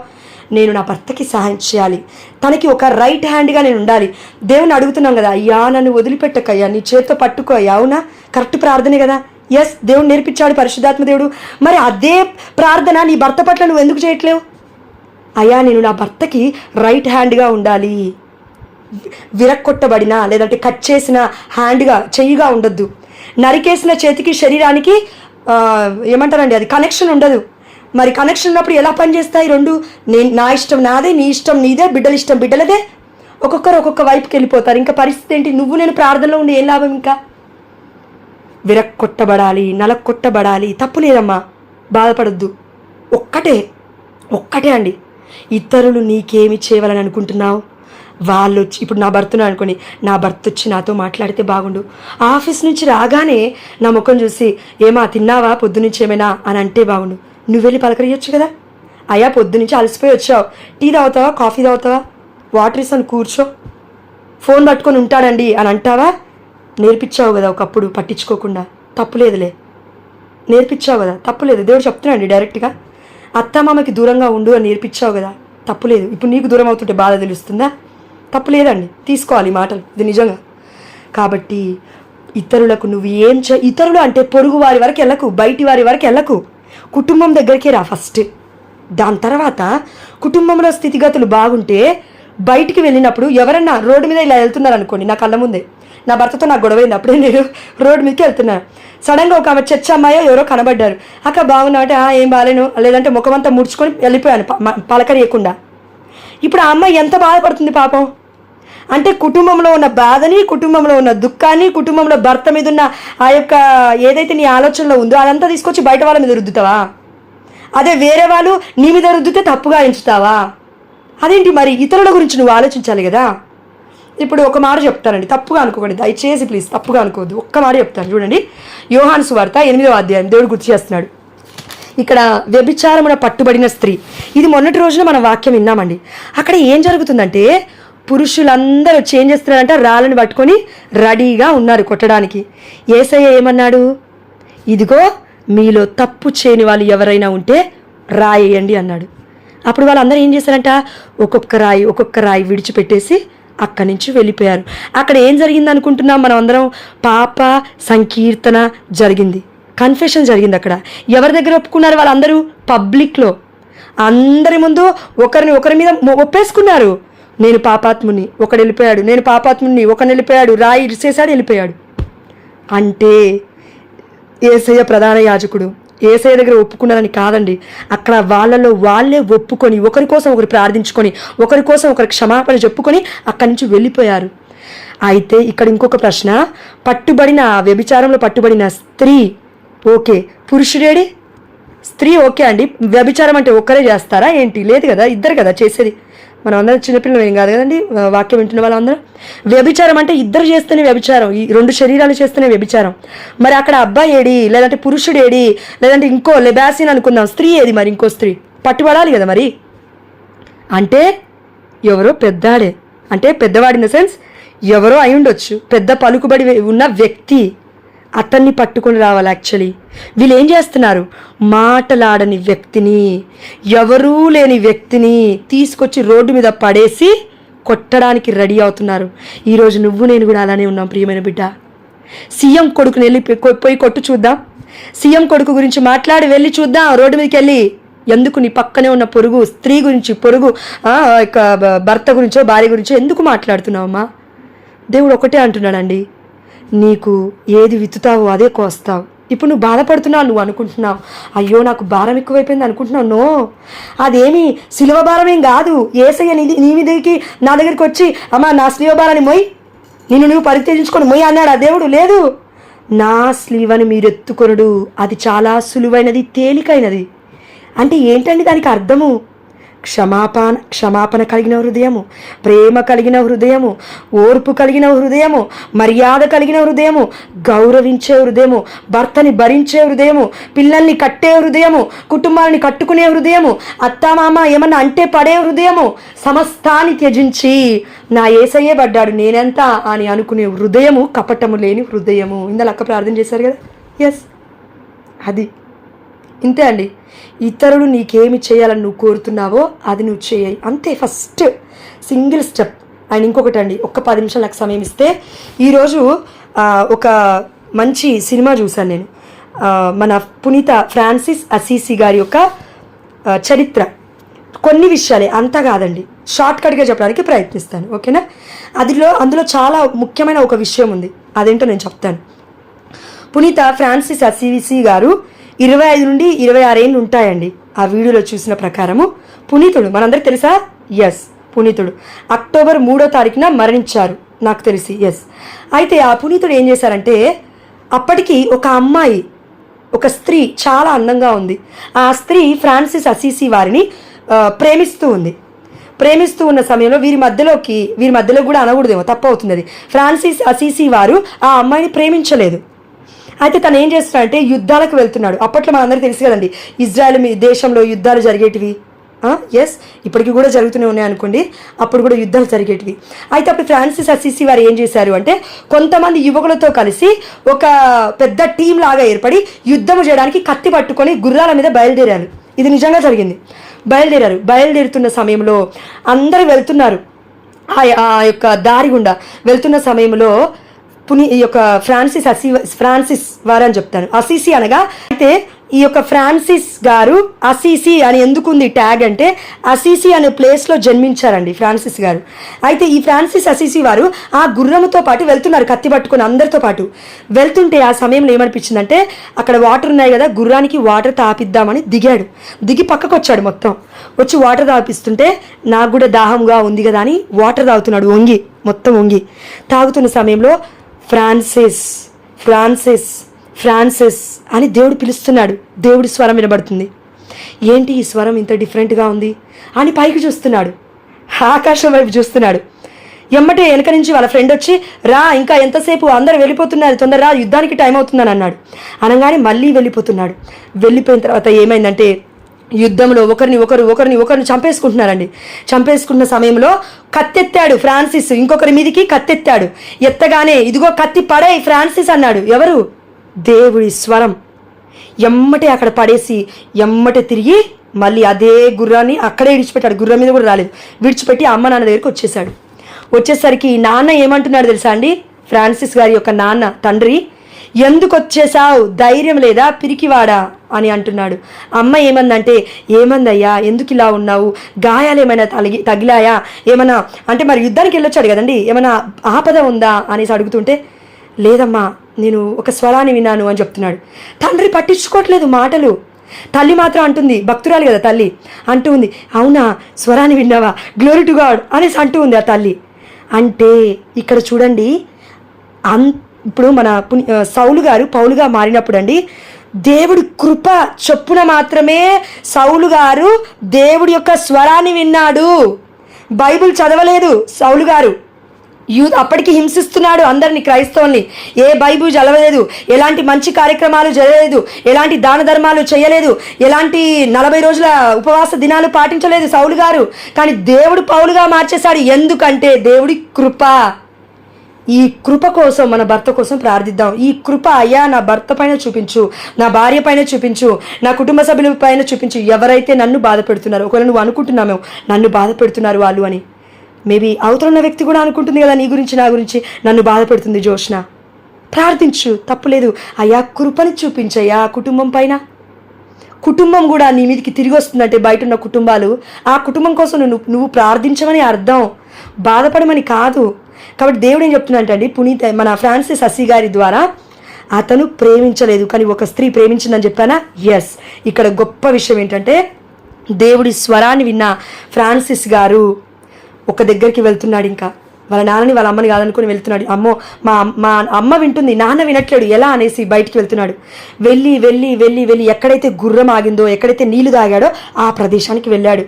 నేను నా భర్తకి సహాయం చేయాలి, తనకి ఒక రైట్ హ్యాండ్గా నేను ఉండాలి. దేవుని అడుగుతున్నాం కదా, అయ్యా నన్ను వదిలిపెట్టకయ్యా, నీ చేతితో పట్టుకో అయ్యా. అవునా? కరెక్ట్ ప్రార్థనే కదా. ఎస్, దేవుడు నేర్పించాడు, పరిశుద్ధాత్మ దేవుడు. మరి అదే ప్రార్థన నీ భర్త పట్ల నువ్వు ఎందుకు చేయట్లేవు? అయ్యా నేను నా భర్తకి రైట్ హ్యాండ్గా ఉండాలి, విరక్కొట్టబడిన లేదంటే కట్ చేసిన చెయ్యిగా ఉండొద్దు. నరికేసిన చేతికి శరీరానికి ఏమంటారండి, అది కనెక్షన్ ఉండదు. మరి కనెక్షన్ ఉన్నప్పుడు ఎలా పనిచేస్తాయి 2? నా ఇష్టం నాదే, నీ ఇష్టం నీదే, బిడ్డల ఇష్టం బిడ్డలదే. ఒక్కొక్కరు ఒక్కొక్క వైపుకి వెళ్ళిపోతారు. ఇంకా పరిస్థితి ఏంటి? నువ్వు నేను ప్రార్థనలో ఉండి ఏం లాభం? ఇంకా విరక్కొట్టబడాలి, నలక్కొట్టబడాలి. తప్పు లేదమ్మా, బాధపడొద్దు. ఒక్కటే అండి, ఇతరులు నీకేమి చేయవాలని అనుకుంటున్నావు? వాళ్ళు వచ్చి, ఇప్పుడు నా భర్తను అనుకోని, నా భర్త వచ్చి నాతో మాట్లాడితే బాగుండు, ఆఫీస్ నుంచి రాగానే నా ముఖం చూసి ఏమా తిన్నావా పొద్దునుంచి ఏమైనా అని అంటే బాగుండు. నువ్వు వెళ్ళి పలకరియొచ్చు కదా, అయ్యా పొద్దునుంచి అలసిపోయి వచ్చావు, టీ తాగుతావా, కాఫీ తాగుతావా, వాటర్ ఇస్తాను కూర్చో, ఫోన్ పట్టుకొని ఉంటాడండి అని అంటావా? నేర్పించావు కదా ఒకప్పుడు పట్టించుకోకుండా, తప్పులేదులే, నేర్పించావు కదా, తప్పులేదు. దేవుడు చెప్తున్నాడు డైరెక్ట్గా, అత్తమామకి దూరంగా ఉండు అని నేర్పించావు కదా, తప్పులేదు. ఇప్పుడు నీకు దూరం అవుతుంటే బాధ తెలుస్తుందా? తప్పులేదండి, తీసుకోవాలి మాటలు, ఇది నిజంగా. కాబట్టి ఇతరులకు నువ్వు ఇతరులు అంటే పొరుగు వారి వరకు వెళ్ళకు, బయటి వారి వరకు వెళ్ళకు, కుటుంబం దగ్గరికే రా ఫస్ట్. దాని తర్వాత కుటుంబంలో స్థితిగతులు బాగుంటే బయటికి వెళ్ళినప్పుడు ఎవరన్నా రోడ్డు మీద ఇలా వెళ్తున్నారు అనుకోండి, నా కళ్ళ ముందే నా భర్తతో నాకు గొడవైంది, అప్పుడే నేను రోడ్డు మీదకి వెళ్తున్నాను, సడన్గా ఒక ఆమె చర్చ అమ్మాయో ఎవరో కనబడ్డారు, అక్క బాగున్నా అంటే ఏం బాగాలేను, లేదంటే ముఖమంతా ముడుచుకొని వెళ్ళిపోయాను పలకరియకుండా. ఇప్పుడు ఆ అమ్మాయి ఎంత బాధపడుతుంది పాపం. అంటే కుటుంబంలో ఉన్న బాధని, కుటుంబంలో ఉన్న దుఃఖాన్ని, కుటుంబంలో భర్త మీద ఉన్న ఆ యొక్క ఏదైతే నీ ఆలోచనలో ఉందో అదంతా తీసుకొచ్చి బయట వాళ్ళ మీద రుద్దుతావా? అదే వేరే వాళ్ళు నీ మీద రుద్దితే తప్పుగా ఎంచుతావా? అదేంటి మరి, ఇతరుల గురించి నువ్వు ఆలోచించాలి కదా. ఇప్పుడు ఒక మాట చెప్తానండి, తప్పుగా అనుకోకండి దయచేసి ప్లీజ్, తప్పుగా అనుకోవద్దు. ఒక్క మాట చెప్తాను చూడండి. యోహాను సువార్త 8వ అధ్యాయం దేవుడు గుర్తు చేస్తున్నాడు. ఇక్కడ వ్యభిచారమున పట్టుబడిన స్త్రీ, ఇది మొన్నటి రోజున మన వాక్యం విన్నామండి. అక్కడ ఏం జరుగుతుందంటే పురుషులందరూ వచ్చి ఏం చేస్తున్నారంటే రాళ్ళని పట్టుకొని రెడీగా ఉన్నారు కొట్టడానికి. యేసయ్య ఏమన్నాడు? ఇదిగో మీలో తప్పు చేయని వాళ్ళు ఎవరైనా ఉంటే రాయేయండి అన్నాడు. అప్పుడు వాళ్ళందరూ ఏం చేశారంట, ఒక్కొక్క రాయి విడిచిపెట్టేసి అక్కడి నుంచి వెళ్ళిపోయారు. అక్కడ ఏం జరిగింది అనుకుంటున్నాం మనం అందరం? పాప సంకీర్తన జరిగింది, కన్ఫెషన్ జరిగింది. అక్కడ ఎవరి దగ్గర ఒప్పుకున్నారు? వాళ్ళందరూ పబ్లిక్లో అందరి ముందు ఒకరి మీద ఒప్పేసుకున్నారు. నేను పాపాత్ముని, ఒకడు వెళ్ళిపోయాడు, నేను పాపాత్ముని, ఒకడు వెళ్ళిపోయాడు, రాయి ఇరిసేసాడు, వెళ్ళిపోయాడు. అంటే యేసయ్య ప్రధాన యాజకుడు, యేసయ్య దగ్గర ఒప్పుకున్నారని కాదండి, అక్కడ వాళ్ళలో వాళ్ళే ఒప్పుకొని ఒకరి కోసం ఒకరు ప్రార్థించుకొని ఒకరి కోసం ఒకరి క్షమాపణ చెప్పుకొని అక్కడి నుంచి వెళ్ళిపోయారు. అయితే ఇక్కడ ఇంకొక ప్రశ్న, పట్టుబడిన వ్యభిచారంలో పట్టుబడిన స్త్రీ ఓకే, పురుషుడేడి? స్త్రీ ఓకే అండి, వ్యభిచారం అంటే ఒక్కరే చేస్తారా ఏంటి? లేదు కదా, ఇద్దరు కదా చేసేది. మనం అందరం చిన్నపిల్లలు ఏం కాదు కదండి, వాక్యం వింటున్న వాళ్ళందరం. వ్యభిచారం అంటే ఇద్దరు చేస్తేనే వ్యభిచారం, ఈ 2 శరీరాలు చేస్తేనే వ్యభిచారం. మరి అక్కడ అబ్బాయి ఏడి, లేదంటే పురుషుడు ఏడి, లేదంటే ఇంకో లెబాసిన్ అనుకుందాం, స్త్రీ ఏది? మరి ఇంకో స్త్రీ పట్టుబడాలి కదా. మరి అంటే ఎవరో పెద్దాడే, అంటే పెద్దవాడి ఇన్ ద సెన్స్ ఎవరో అయి ఉండొచ్చు, పెద్ద పలుకుబడి ఉన్న వ్యక్తి, అతన్ని పట్టుకొని రావాలి. యాక్చువల్లీ వీళ్ళు ఏం చేస్తున్నారు? మాటలాడని వ్యక్తిని, ఎవరూ లేని వ్యక్తిని తీసుకొచ్చి రోడ్డు మీద పడేసి కొట్టడానికి రెడీ అవుతున్నారు. ఈరోజు నువ్వు నేను కూడా అలానే ఉన్నాం ప్రియమైన బిడ్డ. సీఎం కొడుకుని వెళ్ళి పోయి కొట్టు చూద్దాం, సీఎం కొడుకు గురించి మాట్లాడి వెళ్ళి చూద్దాం రోడ్డు మీదకి వెళ్ళి. ఎందుకు? నీ పక్కనే ఉన్న పొరుగు స్త్రీ గురించి, పొరుగు భర్త గురించో భార్య గురించో ఎందుకు మాట్లాడుతున్నావమ్మా? దేవుడు ఒకటే అంటున్నాడండి, నీకు ఏది విత్తుతావో అదే కోస్తావు. ఇప్పుడు నువ్వు బాధపడుతున్నావు, నువ్వు అనుకుంటున్నావు అయ్యో నాకు భారం ఎక్కువైపోయింది అనుకుంటున్నావు. నో, అదేమి సిలువ భారం ఏం కాదు. యేసయ్య నీ మీదకి నా దగ్గరికి వచ్చి అమ్మా నా స్లీవ భారాన్ని మొయ్, నువ్వు పరిత్యజించుకొని మొయ్ అన్నాడు ఆ దేవుడు? లేదు, నా స్లీవని మీరు ఎత్తుకొనుడు, అది చాలా సులువైనది, తేలికైనది. అంటే ఏంటండి దానికి అర్థము? క్షమాపణ కలిగిన హృదయము, ప్రేమ కలిగిన హృదయము, ఓర్పు కలిగిన హృదయము, మర్యాద కలిగిన హృదయము, గౌరవించే హృదయము, భర్తని భరించే హృదయము, పిల్లల్ని కట్టే హృదయము, కుటుంబాలని కట్టుకునే హృదయము, అత్తామామ ఏమన్నా అంటే పడే హృదయము, సమస్తాన్ని త్యజించి నా యేసయ్యే పడ్డాడు నేనెంత అని అనుకునే హృదయము, కపటము లేని హృదయము. ఇందులో అక్క ప్రార్థన చేశారు కదా. ఎస్, అది ఇంతే అండి. ఇతరులు నీకేమి చేయాలని నువ్వు కోరుతున్నావో అది నువ్వు చేయాలి, అంతే. First single step. అండ్ ఇంకొకటి అండి, ఒక్క 10 నిమిషాలు నాకు సమయం ఇస్తే, ఈరోజు ఒక మంచి సినిమా చూశాను నేను. మన పునీత ఫ్రాన్సిస్ అసీసి గారి యొక్క చరిత్ర, కొన్ని విషయాలే, అంతా కాదండి, షార్ట్కట్గా చెప్పడానికి ప్రయత్నిస్తాను, ఓకేనా? అందులో చాలా ముఖ్యమైన ఒక విషయం ఉంది, అదేంటో నేను చెప్తాను. పునీత ఫ్రాన్సిస్ అసీసి గారు 25 నుండి 26 ఏళ్ళు ఉంటాయండి. ఆ వీడియోలో చూసిన ప్రకారము పునీతుడు, మనందరికి తెలుసా? ఎస్, పునీతుడు అక్టోబర్ 3వ తారీఖున మరణించారు నాకు తెలిసి. ఎస్, అయితే ఆ పునీతుడు ఏం చేశారంటే, అప్పటికి ఒక అమ్మాయి ఒక స్త్రీ చాలా అందంగా ఉంది. ఆ స్త్రీ ఫ్రాన్సిస్ అసీసీ వారిని ప్రేమిస్తూ ఉంది. ప్రేమిస్తూ ఉన్న సమయంలో వీరి మధ్యలో కూడా అనకూడదేమో, తప్పు అవుతుంది అది. ఫ్రాన్సిస్ అసీసీ వారు ఆ అమ్మాయిని ప్రేమించలేదు. అయితే తను ఏం చేస్తున్నాడంటే యుద్ధాలకు వెళ్తున్నాడు. అప్పట్లో మనందరికీ తెలుసు కదండి, ఇజ్రాయెల్ దేశంలో యుద్ధాలు జరిగేటివి. ఎస్, ఇప్పటికీ కూడా జరుగుతూనే ఉన్నాయి అనుకోండి. అప్పుడు కూడా యుద్ధాలు జరిగేటివి. అయితే అప్పుడు ఫ్రాన్సిస్ అసీసీ వారు ఏం చేశారు అంటే, కొంతమంది యువకులతో కలిసి ఒక పెద్ద టీం లాగా ఏర్పడి యుద్ధం చేయడానికి కత్తి పట్టుకొని గుర్రాల మీద బయలుదేరారు. ఇది నిజంగా జరిగింది. బయలుదేరుతున్న సమయంలో అందరూ వెళ్తున్నారు. ఆ యొక్క దారి గుండా వెళ్తున్న సమయంలో ఈ యొక్క ఫ్రాన్సిస్ వారు అని చెప్తాను, అసీసీ అనగా. అయితే ఈ యొక్క ఫ్రాన్సిస్ గారు అసీసీ అని ఎందుకుంది ట్యాగ్ అంటే, అసీసీ అనే ప్లేస్లో జన్మించారండి ఫ్రాన్సిస్ గారు. అయితే ఈ ఫ్రాన్సిస్ అసీసీ వారు ఆ గుర్రముతో పాటు వెళ్తున్నారు, కత్తి పట్టుకొని అందరితో పాటు వెళ్తుంటే ఆ సమయంలో ఏమనిపించిందంటే, అక్కడ వాటర్ ఉన్నాయి కదా, గుర్రానికి వాటర్ తాపిద్దామని దిగి పక్కకు వచ్చాడు. వచ్చి వాటర్ తాపిస్తుంటే, నాకు కూడా దాహంగా ఉంది కదా అని వాటర్ తాగుతున్నాడు, మొత్తం వంగి తాగుతున్న సమయంలో ఫ్రాన్సిస్ అని దేవుడు పిలుస్తున్నాడు. దేవుడి స్వరం వినబడుతుంది. ఏంటి ఈ స్వరం ఇంత డిఫరెంట్గా ఉంది అని పైకి చూస్తున్నాడు, ఆకాశం వైపు చూస్తున్నాడు. ఎమ్మటే వెనక నుంచి వాళ్ళ ఫ్రెండ్ వచ్చి, రా ఇంకా ఎంతసేపు, అందరూ వెళ్ళిపోతున్నారు, తొందరగా యుద్ధానికి టైం అవుతుందని అన్నాడు. అనగానే మళ్ళీ వెళ్ళిపోతున్నాడు. వెళ్ళిపోయిన తర్వాత ఏమైందంటే, యుద్ధంలో ఒకరిని చంపేసుకుంటున్నారండి. చంపేసుకున్న సమయంలో కత్తెత్తాడు ఫ్రాన్సిస్, ఇంకొకరి మీదికి కత్తెత్తాడు. ఎత్తగానే, ఇదిగో కత్తి పడే ఫ్రాన్సిస్ అన్నాడు. ఎవరు? దేవుడి స్వరం. ఎమ్మటే అక్కడ పడేసి ఎమ్మటే తిరిగి మళ్ళీ అదే గుర్రాన్ని అక్కడే విడిచిపెట్టాడు. గుర్రం మీద కూడా రాలేదు, విడిచిపెట్టి అమ్మ నాన్న దగ్గరికి వచ్చేసాడు. వచ్చేసరికి నాన్న ఏమంటున్నాడు తెలుసా అండి, ఫ్రాన్సిస్ గారి యొక్క నాన్న, తండ్రి, ఎందుకు వచ్చేసావు, ధైర్యం లేదా, పిరికివాడా అని అంటున్నాడు. అమ్మ ఏమందయ్యా, ఎందుకు ఇలా ఉన్నావు, గాయాలు ఏమైనా తగిలాయా, ఏమైనా అంటే, మరి యుద్ధానికి వెళ్ళొచ్చాడు కదండి, ఏమైనా ఆపద ఉందా అనేసి అడుగుతుంటే, లేదమ్మా, నేను ఒక స్వరాన్ని విన్నాను అని చెప్తున్నాడు. తండ్రి పట్టించుకోవట్లేదు మాటలు. తల్లి మాత్రం అంటుంది, భక్తురాలు కదా తల్లి, అంటూ ఉంది, అవునా, స్వరాన్ని విన్నావా, గ్లోరీ టు గాడ్ అనేసి అంటూ ఉంది ఆ తల్లి. అంటే ఇక్కడ చూడండి, ఇప్పుడు మన సౌలు గారు పౌలుగా మారినప్పుడు అండి, దేవుడి కృప చొప్పున మాత్రమే సౌలు గారు దేవుడి యొక్క స్వరాన్ని విన్నాడు. బైబిల్ చదవలేదు సౌలు గారు. అప్పటికి హింసిస్తున్నాడు అందరినీ, క్రైస్తవుల్ని. ఏ బైబిల్ చదవలేదు, ఎలాంటి మంచి కార్యక్రమాలు చేయలేదు, ఎలాంటి దాన ధర్మాలు చేయలేదు, ఎలాంటి 40 రోజుల ఉపవాస దినాలు పాటించలేదు సౌలు గారు. కానీ దేవుడు పౌలుగా మార్చేశాడు. ఎందుకంటే దేవుడి కృప. ఈ కృప కోసం, మన భర్త కోసం ప్రార్థిద్దాం. ఈ కృప, అయ్యా నా భర్త పైన చూపించు, నా భార్య పైన చూపించు, నా కుటుంబ సభ్యుల పైన చూపించు. ఎవరైతే నన్ను బాధ పెడుతున్నారు, ఒకవేళ నువ్వు అనుకుంటున్నామో నన్ను బాధ పెడుతున్నారు వాళ్ళు అని, మేబీ అవతల ఉన్న వ్యక్తి కూడా అనుకుంటుంది కదా, నీ గురించి నా గురించి నన్ను బాధ పెడుతుంది జోష్న, ప్రార్థించు, తప్పులేదు. అయ్యా కృపని చూపించయ్యా కుటుంబం పైన. కుటుంబం కూడా నీ మీదకి తిరిగి వస్తుందంటే, బయట ఉన్న కుటుంబాలు, ఆ కుటుంబం కోసం నువ్వు ప్రార్థించమని అర్థం, బాధపడమని కాదు. కాబట్టి దేవుడు ఏం చెప్తున్నట్టు అండి, మన ఫ్రాన్సిస్ అసీ గారి ద్వారా అతను ప్రేమించలేదు, కానీ ఒక స్త్రీ ప్రేమించిందని చెప్పానా. ఎస్, ఇక్కడ గొప్ప విషయం ఏంటంటే, దేవుడి స్వరాన్ని విన్న ఫ్రాన్సిస్ గారు ఒక దగ్గరికి వెళ్తున్నాడు. ఇంకా వాళ్ళ నాన్నని వాళ్ళ అమ్మని కాదనుకుని వెళ్తున్నాడు. అమ్మో మా అమ్మ వింటుంది, నాన్న వినట్లేడు, ఎలా అనేసి బయటికి వెళ్తున్నాడు. వెళ్ళి ఎక్కడైతే గుర్రం ఆగిందో, ఎక్కడైతే నీళ్లు తాగాడో ఆ ప్రదేశానికి వెళ్ళాడు.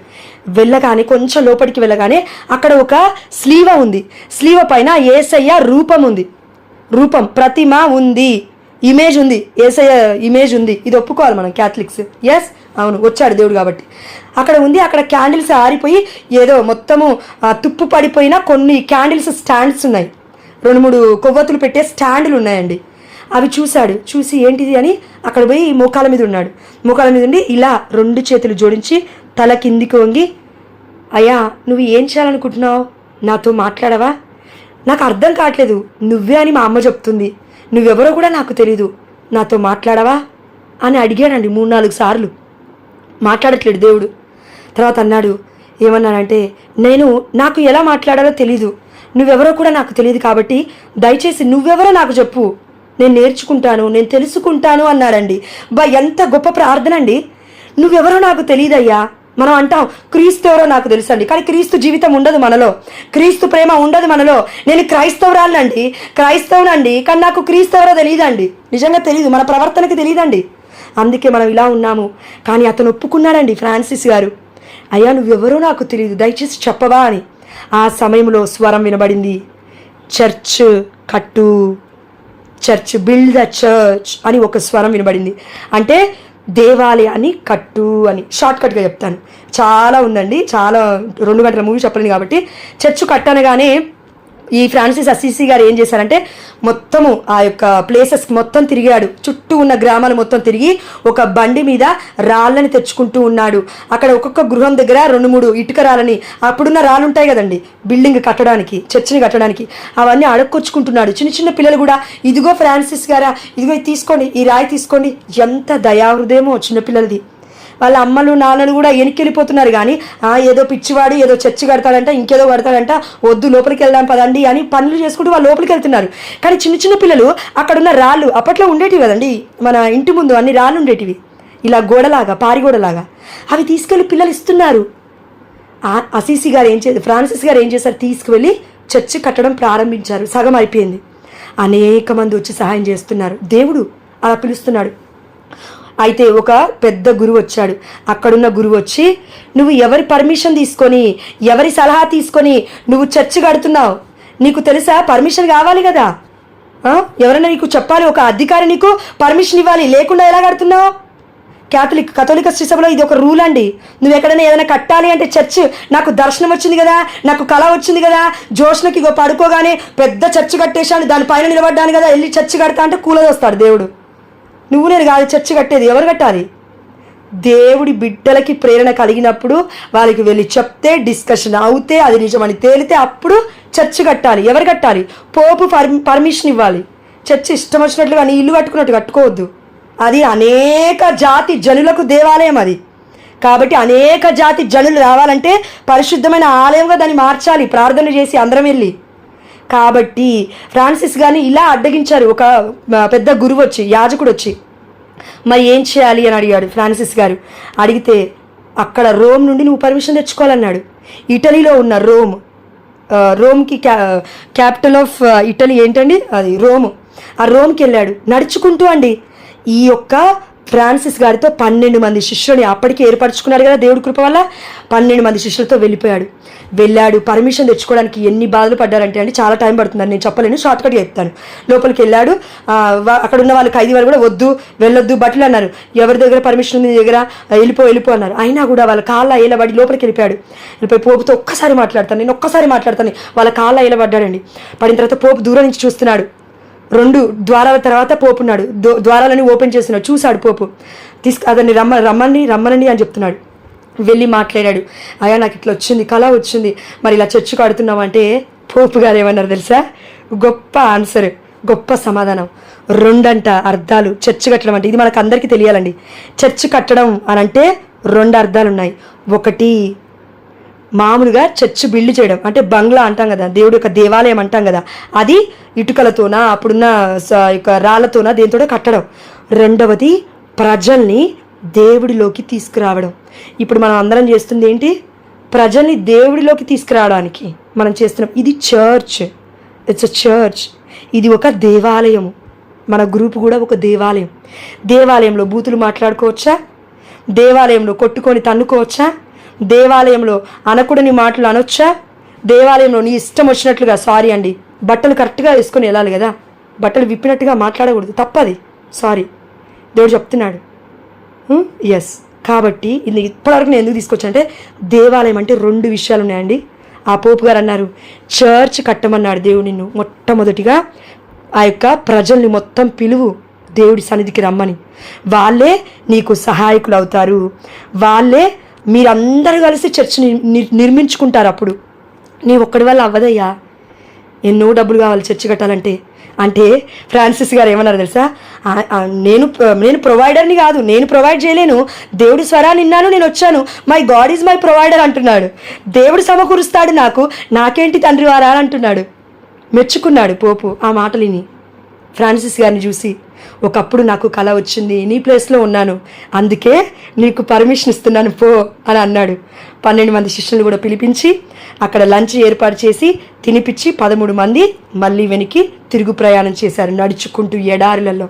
వెళ్ళగానే కొంచెం లోపలికి వెళ్ళగానే అక్కడ ఒక స్లీవ ఉంది. స్లీవ పైన యేసయ్య రూపం ఉంది, ప్రతిమ ఉంది, ఇమేజ్ ఉంది, యేసయ్య ఇమేజ్ ఉంది. ఇది ఒప్పుకోవాలి మనం క్యాథలిక్స్. ఎస్, అవును, వచ్చాడు దేవుడు కాబట్టి. అక్కడ ఉంది. అక్కడ క్యాండిల్స్ ఆరిపోయి ఏదో మొత్తము తుప్పు పడిపోయిన కొన్ని క్యాండిల్స్ స్టాండ్స్ ఉన్నాయి, 2-3 కొవ్వొత్తులు పెట్టే స్టాండ్లు ఉన్నాయండి. అవి చూశాడు. చూసి ఏంటిది అని అక్కడ పోయి మోకాల మీద ఉన్నాడు. మోకాల మీద ఉండి ఇలా 2 చేతులు జోడించి తల కిందికి వంగి, అయ్యా నువ్వు ఏం చేయాలనుకుంటున్నావు, నాతో మాట్లాడవా, నాకు అర్థం కావట్లేదు, నువ్వే అని మా అమ్మ చెప్తుంది, నువ్వెవరో కూడా నాకు తెలీదు, నాతో మాట్లాడవా అని అడిగాడండి 3-4 సార్లు. మాట్లాడట్లేడు దేవుడు. తర్వాత అన్నాడు, ఏమన్నానంటే, నాకు ఎలా మాట్లాడాలో తెలీదు, నువ్వెవరో కూడా నాకు తెలియదు, కాబట్టి దయచేసి నువ్వెవరో నాకు చెప్పు, నేను నేర్చుకుంటాను, నేను తెలుసుకుంటాను అన్నాడండి. ఎంత గొప్ప ప్రార్థన అండి. నువ్వెవరో నాకు తెలియదయ్యా. మనం అంటాం క్రీస్తు ఎవరో నాకు తెలుసండి, కానీ క్రీస్తు జీవితం ఉండదు మనలో, క్రీస్తు ప్రేమ ఉండదు మనలో. నేను క్రైస్తవునండి, కానీ నాకు క్రీస్తు ఎవరో తెలియదండి, నిజంగా తెలియదు, మన ప్రవర్తనకి తెలియదండి. అందుకే మనం ఇలా ఉన్నాము. కానీ అతను ఒప్పుకున్నాడండి ఫ్రాన్సిస్ గారు. అయ్యా నువ్వెవరో నాకు తెలియదు, దయచేసి చెప్పవా అని. ఆ సమయంలో స్వరం వినబడింది, చర్చ్ కట్టు, చర్చ్, బిల్డ్ ద చర్చ్ అని ఒక స్వరం వినబడింది. అంటే దేవాలయాన్ని కట్టు అని. షార్ట్కట్గా చెప్తాను, చాలా ఉందండి, చాలా 2 గంటల మూవీ చెప్పలేను కాబట్టి. చర్చ్ కట్టనగానే ఈ ఫ్రాన్సిస్ అసిసి గారు ఏం చేశారంటే మొత్తము ఆ యొక్క ప్లేసెస్ మొత్తం తిరిగాడు. చుట్టూ ఉన్న గ్రామాలు మొత్తం తిరిగి ఒక బండి మీద రాళ్ళని తెచ్చుకుంటూ ఉన్నాడు. అక్కడ ఒక్కొక్క గృహం దగ్గర 2-3 ఇటుక రాళ్ళని, అప్పుడున్న రాళ్ళు ఉంటాయి కదండి బిల్డింగ్ కట్టడానికి, చర్చిని కట్టడానికి, అవన్నీ అడక్కొచ్చుకుంటున్నాడు. చిన్న చిన్న పిల్లలు కూడా, ఇదిగో ఫ్రాన్సిస్ గారా, ఇదిగో ఇది తీసుకోండి, ఈ రాయి తీసుకోండి. ఎంత దయాహృదయమో చిన్నపిల్లలది. వాళ్ళ అమ్మలు నాన్నలు కూడా వెనక్కి కానీ ఏదో పిచ్చివాడు ఏదో చర్చి కడతాడంట, ఇంకేదో కడతాడంట, వద్దు లోపలికి వెళ్దాం పదండి అని పనులు చేసుకుంటూ వాళ్ళు లోపలికి వెళ్తున్నారు. కానీ చిన్న చిన్న పిల్లలు అక్కడున్న రాళ్ళు అప్పట్లో ఉండేటివి కదండి, మన ఇంటి ముందు అన్ని రాళ్ళు ఉండేటివి, ఇలా గోడలాగా, పారిగోడలాగా, అవి తీసుకెళ్ళి పిల్లలు ఇస్తున్నారు. అసీసి గారు ఫ్రాన్సిస్ గారు ఏం చేశారు, తీసుకువెళ్ళి చర్చి కట్టడం ప్రారంభించారు. సగం అయిపోయింది. అనేక మంది వచ్చి సహాయం చేస్తున్నారు. దేవుడు అలా పిలుస్తున్నాడు. అయితే ఒక పెద్ద గురువు వచ్చాడు. అక్కడున్న గురువు వచ్చి, నువ్వు ఎవరి పర్మిషన్ తీసుకొని, ఎవరి సలహా తీసుకొని నువ్వు చర్చి కడుతున్నావు? నీకు తెలుసా, పర్మిషన్ కావాలి కదా, ఎవరైనా నీకు చెప్పాలి, ఒక అధికారి నీకు పర్మిషన్ ఇవ్వాలి, లేకుండా ఎలా కడుతున్నావు? కథోలిక శ్రీసభలో ఇది ఒక రూల్ అండి. నువ్వు ఎక్కడైనా ఏదైనా కట్టాలి అంటే చర్చ్, నాకు దర్శనం వచ్చింది కదా, నాకు కళ వచ్చింది కదా, జోష్నకి పడుకోగానే పెద్ద చర్చ్ కట్టేశాను, దానిపైన నిలబడ్డాను కదా, వెళ్ళి చర్చ్ కడతా అంటే కూలదొస్తాడు దేవుడు. నువ్వు నేను కాదు చర్చి కట్టేది, ఎవరు కట్టాలి? దేవుడి బిడ్డలకి ప్రేరణ కలిగినప్పుడు వాళ్ళకి వెళ్ళి చెప్తే, డిస్కషన్ అవుతే, అది నిజమని తేలితే అప్పుడు చర్చి కట్టాలి. ఎవరు కట్టాలి? పోపు పర్మిషన్ ఇవ్వాలి. చర్చి ఇష్టం వచ్చినట్లుగా నీ ఇల్లు కట్టుకున్నట్టు కట్టుకోవద్దు. అది అనేక జాతి జనులకు దేవాలయం అది. కాబట్టి అనేక జాతి జనులు రావాలంటే పరిశుద్ధమైన ఆలయంగా దాన్ని మార్చాలి, ప్రార్థన చేసి అందరం వెళ్ళి. కాబట్టి ఫ్రాన్సిస్ గారిని ఇలా అడ్డగించారు. ఒక పెద్ద గురువు వచ్చి, యాజకుడు వచ్చి, మరి ఏం చేయాలి అని అడిగాడు ఫ్రాన్సిస్ గారు. అడిగితే అక్కడ రోమ్ నుండి నువ్వు పర్మిషన్ తెచ్చుకోవాలన్నాడు. ఇటలీలో ఉన్న రోమ్కి క్యాపిటల్ ఆఫ్ ఇటలీ ఏంటండి, అది రోమ్. ఆ రోమ్కి వెళ్ళాడు నడుచుకుంటూ అండి. ఈ యొక్క ఫ్రాన్సిస్ గారితో 12 మంది శిష్యుని అప్పటికి ఏర్పరచుకున్నాడు కదా దేవుడి కృప వల్ల. 12 మంది శిష్యులతో వెళ్ళాడు. పర్మిషన్ తెచ్చుకోవడానికి ఎన్ని బాధలు పడ్డారంటే అండి, చాలా టైం పడుతుందని నేను చెప్పలేను, షార్ట్కట్గా చెప్తాను. లోపలికి వెళ్ళాడు. అక్కడ ఉన్న వాళ్ళు 5 వారు కూడా వద్దు, వెళ్ళొద్దు, బట్టలు అన్నారు. ఎవరి దగ్గర పర్మిషన్ ఉంది, నీ దగ్గర, వెళ్ళిపో అన్నారు. అయినా కూడా వాళ్ళ కాళ్ళ ఏలబడి లోపలికి వెళ్ళిపోయి పోపుతో ఒక్కసారి మాట్లాడతాను వాళ్ళ కాళ్ళ ఏలబడ్డాడండి. పడిన తర్వాత పోపు దూరం నుంచి చూస్తున్నాడు. 2 ద్వారాల తర్వాత పోపు ఉన్నాడు. ద్వారాలని ఓపెన్ చేస్తున్నాడు. చూశాడు పోపు. అతన్ని రమ్మనండి అని చెప్తున్నాడు. వెళ్ళి మాట్లాడాడు. అయ్యా నాకు ఇట్లా వచ్చింది, కళ వచ్చింది, మరి ఇలా చర్చి కడుతున్నావు అంటే పోపు గారు ఏమన్నారు తెలుసా? గొప్ప ఆన్సర్, గొప్ప సమాధానం. 2 అర్థాలు చర్చి కట్టడం అంటే. ఇది మనకు అందరికీ తెలియాలండి. చర్చి కట్టడం అని అంటే 2 అర్థాలు ఉన్నాయి. ఒకటి, మామూలుగా చర్చ్ బిల్డ్ చేయడం అంటే బంగ్లా అంటాం కదా, దేవుడి యొక్క దేవాలయం అంటాం కదా, అది ఇటుకలతోనా అప్పుడున్న రాళ్లతోనా దేనితోనే కట్టడం. 2వది, ప్రజల్ని దేవుడిలోకి తీసుకురావడం. ఇప్పుడు మనం అందరం చేస్తుంది ఏంటి? ప్రజల్ని దేవుడిలోకి తీసుకురావడానికి మనం చేస్తున్నాం. ఇది చర్చ్, ఇట్స్ అ చర్చ్. ఇది ఒక దేవాలయము. మన గ్రూప్ కూడా ఒక దేవాలయం. దేవాలయంలో బూతులు మాట్లాడుకోవచ్చా? దేవాలయంలో కొట్టుకొని తన్నుకోవచ్చా? దేవాలయంలో అనకూడని మాటలు అనొచ్చా? దేవాలయంలో నీ ఇష్టం వచ్చినట్లుగా, సారీ అండి, బట్టలు కరెక్ట్గా వేసుకొని వెళ్ళాలి కదా, బట్టలు విప్పినట్టుగా మాట్లాడకూడదు, తప్పది, సారీ, దేవుడు చెప్తున్నాడు. ఎస్. కాబట్టి ఇది ఇప్పటివరకు నేను ఎందుకు తీసుకొచ్చానంటే, దేవాలయం అంటే 2 విషయాలు ఉన్నాయండి. ఆ పోపు గారు అన్నారు, చర్చ్ కట్టమన్నాడు దేవుడు నిన్ను. మొట్టమొదటిగా ఆ యొక్క ప్రజల్ని మొత్తం పిలువు, దేవుడి సన్నిధికి రమ్మని. వాళ్ళే నీకు సహాయకులు అవుతారు. వాళ్ళే మీరందరూ కలిసి చర్చిని నిర్మించుకుంటారు. అప్పుడు నీ ఒక్కడి వల్ల అవ్వదయ్యా, ఎన్నో డబ్బులు కావాలి చర్చి కట్టాలంటే. అంటే ఫ్రాన్సిస్ గారు ఏమన్నారు తెలుసా? నేను ప్రొవైడర్ని కాదు, నేను ప్రొవైడ్ చేయలేను, దేవుడి స్వరాన్ని విన్నాను, నేను వచ్చాను, my God is my provider అంటున్నాడు. దేవుడు సమకూరుస్తాడు నాకు, నాకేంటి తండ్రి వారా అని అంటున్నాడు. మెచ్చుకున్నాడు పోపు ఆ మాటలిని. ఫ్రాన్సిస్ గారిని చూసి, ఒకప్పుడు నాకు కళ వచ్చింది, నీ ప్లేస్లో ఉన్నాను, అందుకే నీకు పర్మిషన్ ఇస్తున్నాను పో అని అన్నాడు. 12 మంది శిష్యులు కూడా పిలిపించి అక్కడ లంచ్ ఏర్పాటు చేసి తినిపించి 13 మంది మళ్ళీ వెనక్కి తిరుగు ప్రయాణం చేశారు నడుచుకుంటూ ఎడారులలో.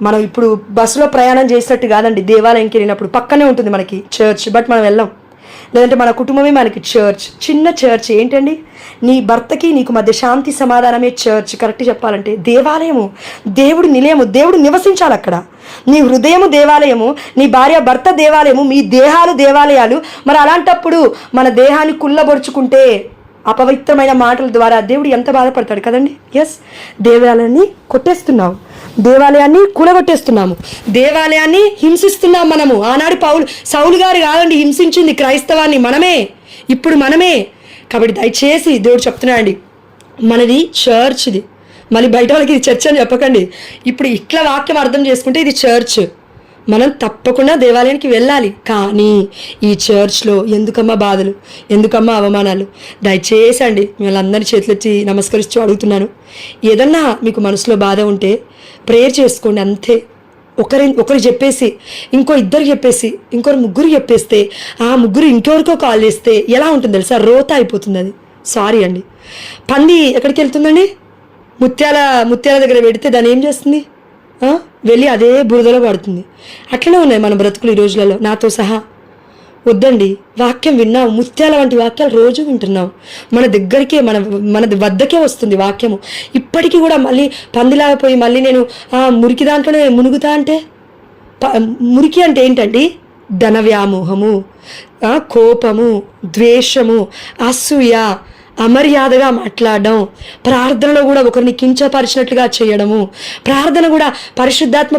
మనం ఇప్పుడు బస్సులో ప్రయాణం చేసినట్టు కాదండి, దేవాలయంకి వెళ్ళినప్పుడు పక్కనే ఉంటుంది మనకి చర్చ్, బట్ మనం వెళ్ళాం. లేదంటే మన కుటుంబమే మనకి చర్చ్. చిన్న చర్చ్ ఏంటండి? నీ భర్తకి నీకు మధ్య శాంతి సమాధానమే చర్చ్. కరెక్ట్ చెప్పాలంటే దేవాలయము, దేవుడి నిలయము, దేవుడు నివసించాలి అక్కడ. నీ హృదయము దేవాలయము, నీ భార్య భర్త దేవాలయము, మీ దేహాలు దేవాలయాలు. మరి అలాంటప్పుడు మన దేహాన్ని కుళ్ళబొరుచుకుంటే అపవిత్రమైన మాటల ద్వారా దేవుడు ఎంత బాధపడతాడు కదండి. ఎస్, దేవాలయాన్ని కొట్టేస్తున్నావు, దేవాలయాన్ని కూలగొట్టేస్తున్నాము, దేవాలయాన్ని హింసిస్తున్నాం మనము. ఆనాడు సౌలు గారు కాదండి హింసించింది క్రైస్తవాన్ని, మనమే, ఇప్పుడు మనమే. కాబట్టి దయచేసి దేవుడు చెప్తున్నాడండి, మనది చర్చ్. ఇది మళ్ళీ బయట వాళ్ళకి ఇది చర్చ్ అని చెప్పకండి. ఇప్పుడు ఇట్లా వాక్యం అర్థం చేసుకుంటే ఇది చర్చ్. మనం తప్పకుండా దేవాలయానికి వెళ్ళాలి. కానీ ఈ చర్చ్లో ఎందుకమ్మా బాధలు, ఎందుకమ్మా అవమానాలు? దయచేసి అండి మిమ్మల్ని చేతులెత్తి నమస్కరిస్తూ అడుగుతున్నాను, ఏదన్నా మీకు మనసులో బాధ ఉంటే ప్రేయర్ చేసుకోండి అంతే. ఒకరు చెప్పేసి ఇంకో ఇద్దరు చెప్పేసి ఇంకొకరు ముగ్గురు చెప్పేస్తే ఆ ముగ్గురు ఇంకెవరికో కాల్ చేస్తే ఎలా ఉంటుంది తెలుసా? రోత అయిపోతుంది అది. సారీ అండి. పంది ఎక్కడికి వెళ్తుందండి? ముత్యాల దగ్గర పెడితే దాన్ని ఏం చేస్తుంది? వెళ్ళి అదే బురదలో పడుతుంది. అట్లనే ఉన్నాయి మన బ్రతుకులు ఈ రోజులలో, నాతో సహా. వద్దండి, వాక్యం విన్నాం, ముత్యాల వంటి వాక్యాలు రోజు వింటున్నాం, మన దగ్గరికే మన వద్దకే వస్తుంది వాక్యము. ఇప్పటికీ కూడా మళ్ళీ పందిలాగా పోయి మళ్ళీ నేను మురికి దాంట్లోనే మునుగుతా అంటే, మురికి అంటే ఏంటండి? ధన వ్యామోహము, కోపము, ద్వేషము, అసూయ, అమర్యాదగా మాట్లాడడం, ప్రార్థనలో కూడా ఒకరిని కించపరిచినట్లుగా చేయడము. ప్రార్థన కూడా పరిశుద్ధాత్మ